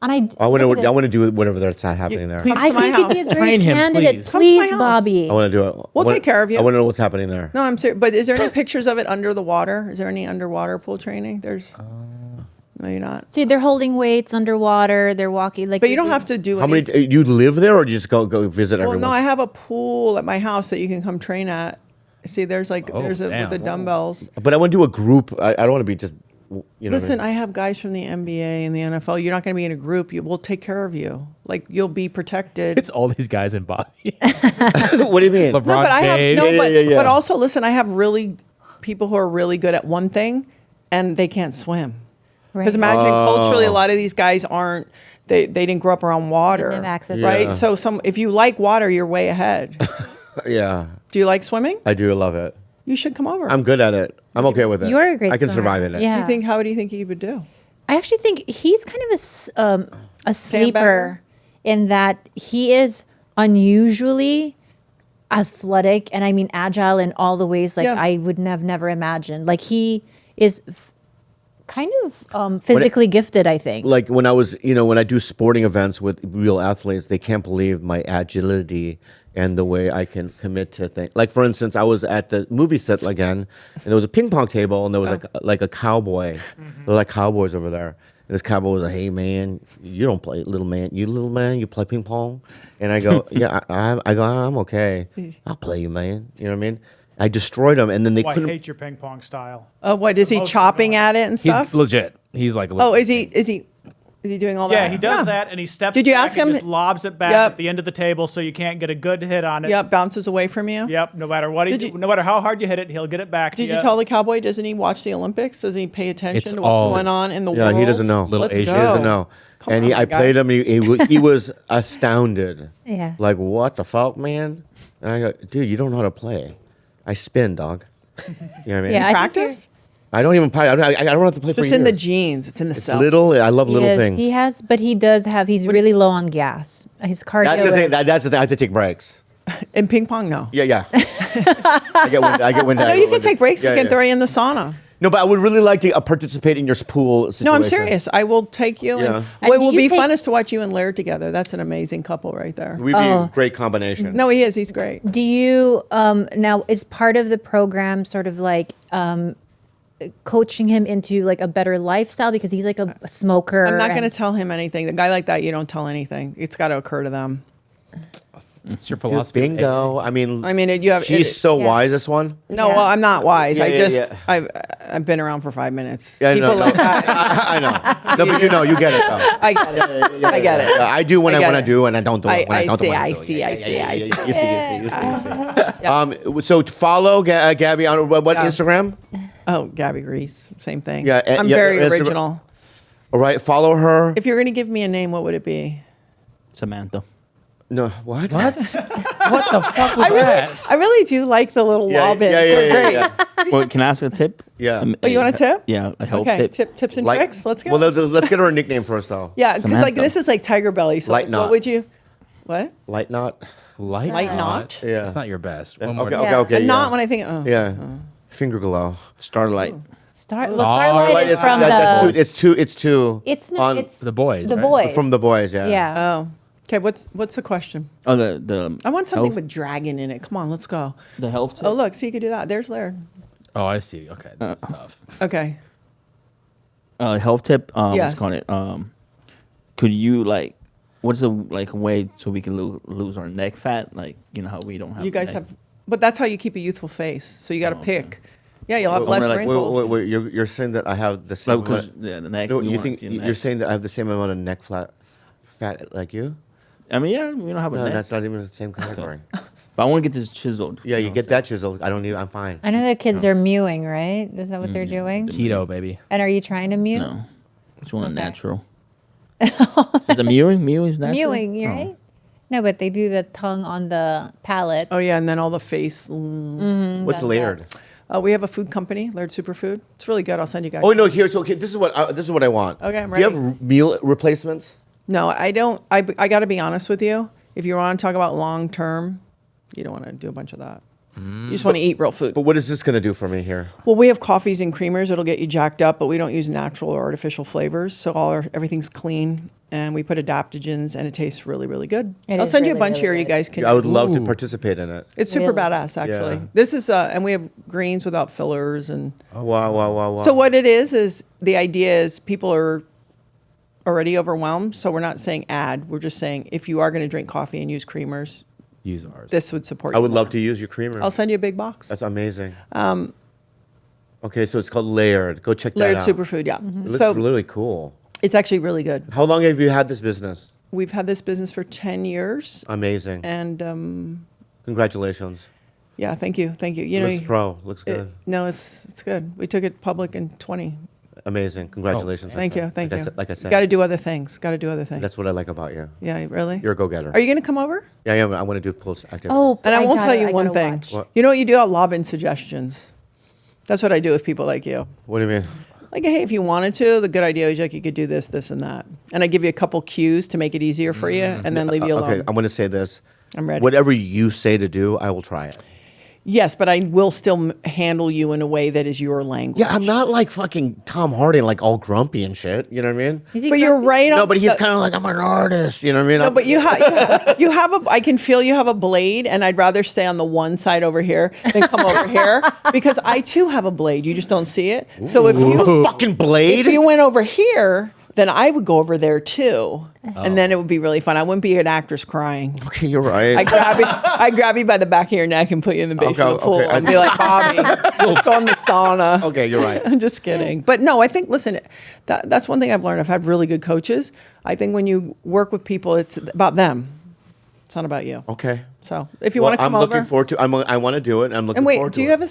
and I want look at to it. do whatever that's happening there. please- I to my think you'd be a house. great Train him, candidate. please. Come to my Please, house. Bobby. I want to do it. We'll take care of you. I want to know what's happening there. No, I'm serious. But is there any pictures of it under the water? Is there any underwater pool training? There's. No, you're not. See, they're holding weights underwater. They're walking like. But you don't have to do. How many? You live there, or do you just go visit Well, everyone? no, I have a pool at my house that you can come train at. See, there's with damn. the dumbbells. But I want to do a group. I don't want to be just. Listen, I have guys from the NBA and the NFL. You're not going to be in a group. We'll take care of you. Like you'll be protected. It's all these guys in Bobby. What do you mean? LeBron No, but I have James. no, Yeah. but also listen. I have really people who are really good at one thing, and they can't swim. Because Right. imagine culturally, a lot of these guys aren't. They didn't grow up around water, Didn't have access to right? Yeah. So if you like water, you're way ahead. Yeah, Do you like swimming? I do love it. You should come over. I'm good at it. I'm okay with it. You're a great I can swimmer. survive in it. Yeah. How do you think you would do? I actually think he's kind of a sleeper in that he is unusually athletic, and I mean agile in all the ways like Yeah. I would have never imagined. Like he is kind of physically gifted, I think. Like when I was, when I do sporting events with real athletes, they can't believe my agility and the way I can commit to things. Like for instance, I was at the movie set again, and there was a ping pong table, and there was like a cowboy. There were like cowboys over there. And this cowboy was like, "Hey man, you don't play, little man. You play ping pong?" And I go, "Yeah, I'm okay. I'll play you, man." You know what I mean? I destroyed him, and then they Oh, I couldn't. hate your ping pong style. What is he most chopping at it and He's stuff? legit. He's like. Oh, is he doing all that? Yeah, he does that, and he steps Did you back ask and him- just lobs it back Yep. at the end of the table so you can't get a good hit on it. Yep, bounces away from you. Yep, no matter what Did you- no matter how hard you hit it, he'll get it back to Did you. you tell the cowboy? Doesn't he watch the Olympics? Does he pay attention It's to what's all- going on in the Yeah, world? he doesn't know. Little Let's Asian. go. He doesn't know. Come And on, I guy. played him. He was astounded. Yeah. Like, what the fuck, man? And I go, dude, you don't know how to play. I spin, dog. You know what I mean? Yeah, I think Practice? I don't even play. I don't have to play for Just in the years. genes. It's in the It's cell. little. I love little Yes, things. he has, but he does have. He's really low on gas. His cardio. That's the thing. is- That's the thing. I have to take breaks. In ping pong, no. Yeah. I get wind. No, you can take breaks. We can throw you in the sauna. No, but I would really like to participate in your pool situation. No, I'm serious. I will take you. Yeah. And And what do will you be take- fun is to watch you and Laird together. That's an amazing couple right there. We'd be a great combination. No, he is. He's great. Do you now? Is part of the program sort of like coaching him into like a better lifestyle because he's like a smoker? I'm not going to and- tell him anything. The guy like that, you don't tell anything. It's got to occur to them. It's your philosophy. Bingo. I mean, You have. she's so wise. This one. No, Yeah. well, I'm not wise. Yeah, I've been around for 5 minutes. Yeah, People no, like that. I know. No, but you get it though. I get it. I get it. Yeah, I do when I get want to it. do, and I don't do it when I don't see, want I to do. see, I see, I see. You see. So follow Gabby on what Yeah. Instagram? Oh, Gabby Reece, same thing. Yeah, I'm yeah, very Instagram- original. All right, follow her. If you're going to give me a name, what would it be? Samantha. No, what? What? What the fuck was that? I really do like the little Yeah, lob in. yeah, They're great. yeah. Well, can I ask a tip? Yeah. Oh, you want a tip? Yeah, a health Okay, tip. tips and Like- tricks. Let's go. Well, let's get her a nickname first, though. Yeah, because like Samantha. this is like TigerBelly. So Light like, knot. what would you? What? Light knot. Light Light knot? Yeah. It's not your best. One Okay, more. okay, Yeah. okay. A yeah. knot when I think. Oh. Yeah. Finger glow. Starlight. Starlight Light is is- from that's the. too. It's too. It's not. on- It's The boys. The right? boys. from the boys. Yeah. Yeah. Oh. Okay. What's the question? Oh, the I want something health, with dragon in it. Come on, let's go. the health tip. Oh, look. So you could do that. There's Laird. Oh, I see. Okay, this is tough. Okay. Health tip. Yes. What's called it? Could you like? What's the like way so we can lose our neck fat? Like you know how we don't have. You guys neck- have, but that's how you keep a youthful face. So you got to okay. pick. Yeah, you'll have Well, less we're like- wrinkles. Wait, you're saying that I have the same. Like, 'cause, yeah, the neck. No, we you wanna think see the you're neck. saying that I have the same amount of neck fat like you? I mean, yeah, we don't have a No, neck. that's not even the same category. But I want to get this chiseled. Yeah, you get that chiseled. I don't need. I'm fine. I know the kids are mewing, right? Is that what they're doing? Keto, baby. And are you trying to mew? No, just want a Okay. natural. Is it mewing? Mewing is natural. Mewing, Oh. right? No, but they do the tongue on the palate. Oh yeah, and then all the face. What's that's layered? We have a food company, Laird Superfood. It's really good. I'll send you guys. Oh no, here's okay. This is what I want. Okay, I'm Do you ready. have meal replacements? No, I don't. I got to be honest with you. If you want to talk about long term, you don't want to do a bunch of that. You just want to eat real food. But what is this going to do for me here? Well, we have coffees and creamers. It'll get you jacked up, but we don't use natural or artificial flavors. So everything's clean, and we put adaptogens, and it tastes really, really good. It I'll is send you a really, bunch really here. You good. guys can. I would love to Ooh. participate in it. It's super Really? badass, actually. Yeah. This is, and we have greens without fillers, and Wow. so what it is the idea is people are already overwhelmed. So we're not saying add. We're just saying if you are going to drink coffee and use creamers, Use ours. this would support. I you would more. love to use your creamer. I'll send you a big box. That's amazing. Okay, so it's called Layered. Go check that Laird out. Superfood, yeah. It looks So really cool. it's actually really good. How long have you had this business? We've had this business for 10 years, Amazing. and Congratulations. yeah, thank you. You Looks pro. Looks it- good. no, it's good. We took it public in 20. Amazing. Congratulations. Thank you, thank you. Like I said, Got to do other things. Got to do other things. that's what I like about you. Yeah, really. You're a go-getter. Are you going to come over? Yeah, I want to do pulse activities. Oh, And I won't tell gotta- you I one gotta thing. watch. What? You know what you do? I'll lob in suggestions. That's what I do with people like you. What do you mean? Like, hey, if you wanted to, the good idea is like you could do this, this, and that. And I give you a couple cues to make it easier for you, and then leave you alone. Okay, I'm going to say this. I'm ready. Whatever you say to do, I will try it. Yes, but I will still handle you in a way that is your language. Yeah, I'm not like fucking Tom Hardy, like all grumpy and shit. You know what I mean? Is he But you're grumpy? right. No, on but he's the- kind of like, I'm an artist. You know what I mean? No, but you have I can feel you have a blade, and I'd rather stay on the one side over here than come over here because I too have a blade. You just don't see it. So if you fucking blade. if you went over here, then I would go over there too, and then it would be really fun. I wouldn't be an actress crying. Okay, you're right. I grab you by the back of your neck and put you in the base of the Okay, pool okay. and be like, Bobby, let's go in the sauna. Okay, you're right. I'm just kidding. But no, I think, listen, that's one thing I've learned. I've had really good coaches. I think when you work with people, it's about them. It's not about you. Okay. So if you Well, want to come I'm over. looking forward to. I want to do it. I'm looking and wait, forward to do you it. have a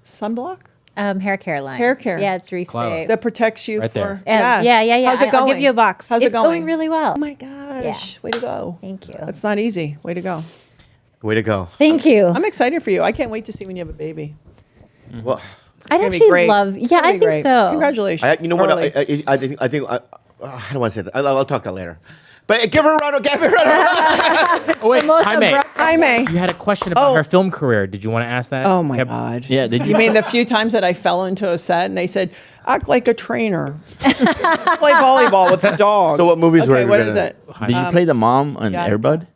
sunblock Hair care line. Hair care. Yeah, it's Reef Khalyla. Safe. that protects you Right for? there. Yeah. How's it going? I'll give you a box. How's it's it going? going really well. Oh my gosh! Way to go. Thank you. That's not easy. Way to go. Way to go. Thank you. I'm excited for you. I can't wait to see when you have a baby. Well, I'd gonna be actually great. love. It's Yeah, gonna I be think great. so. Congratulations. you know what? Early. I think I don't want to say that. I'll talk about that later. But give her a round of Gabby. Round Oh, wait, most Jaime, abrupt- Jaime. you had a question about her film career. Did you want to ask that? Oh my Kev- God. Yeah, did You you? mean the few times that I fell into a set and they said, act like a trainer. Play volleyball with the dog. So what movies were okay, you what gonna- is it? Did you play the mom on Gattaca. Airbud?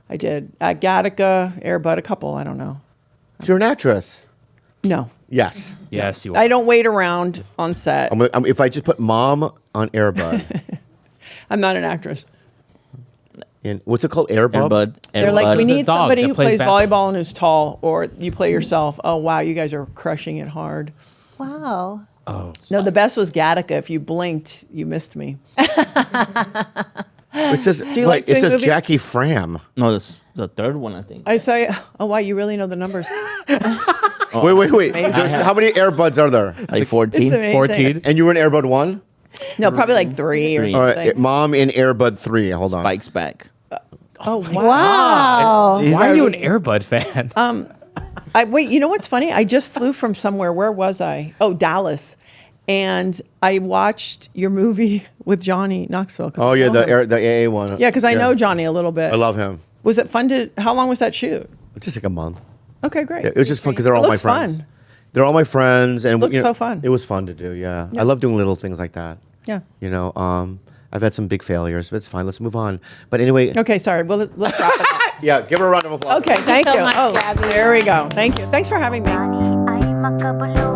I did. At Gattaca, Airbud, a couple, I don't know. You're an actress. No. Yes. Yes, you I are. don't wait around on set. If I just put mom on Airbud, I'm not an actress. and what's it called? Airbud. Airbud. They're like, Airbud. we The need dog somebody that who plays plays basketball. volleyball and who's tall, or you play yourself. Oh, wow, you guys are crushing it hard. Wow. Oh, No, the best was Gattaca. If you blinked, you missed me. It says you like it doing says movies? Jackie Fram. No, that's the third one, I think. I say, oh, wow, you really know the numbers. Wait. Amazing. How many Airbuds are there? Like It's 14. amazing. 14. And you were in Airbud 1? No, probably like three or Three. All something. right, mom in Airbud 3. Hold on. Spikes back. Oh, wow. Wow. Why are you an Airbud fan? Wait, you know what's funny? I just flew from somewhere. Where was I? Oh, Dallas. And I watched your movie with Johnny Knoxville. 'cause Oh I yeah, know him. the AA one. Yeah, because I know Johnny a little bit. I love him. Was it fun to? How long was that shoot? Just like a month. Okay, great. Yeah, it was just fun because they're It all my looks friends. fun. They're all my friends, and Looks so fun. It was fun to do. Yeah, I love doing little things like that. Yeah. You know, I've had some big failures, but it's fine. Let's move on. But anyway, Okay, sorry. Well, let's wrap it up. yeah, give her a round of applause. Okay, thank so you. much, Oh, Gabby. there we go. Thank you. Thanks for having me. Ay makabuluhan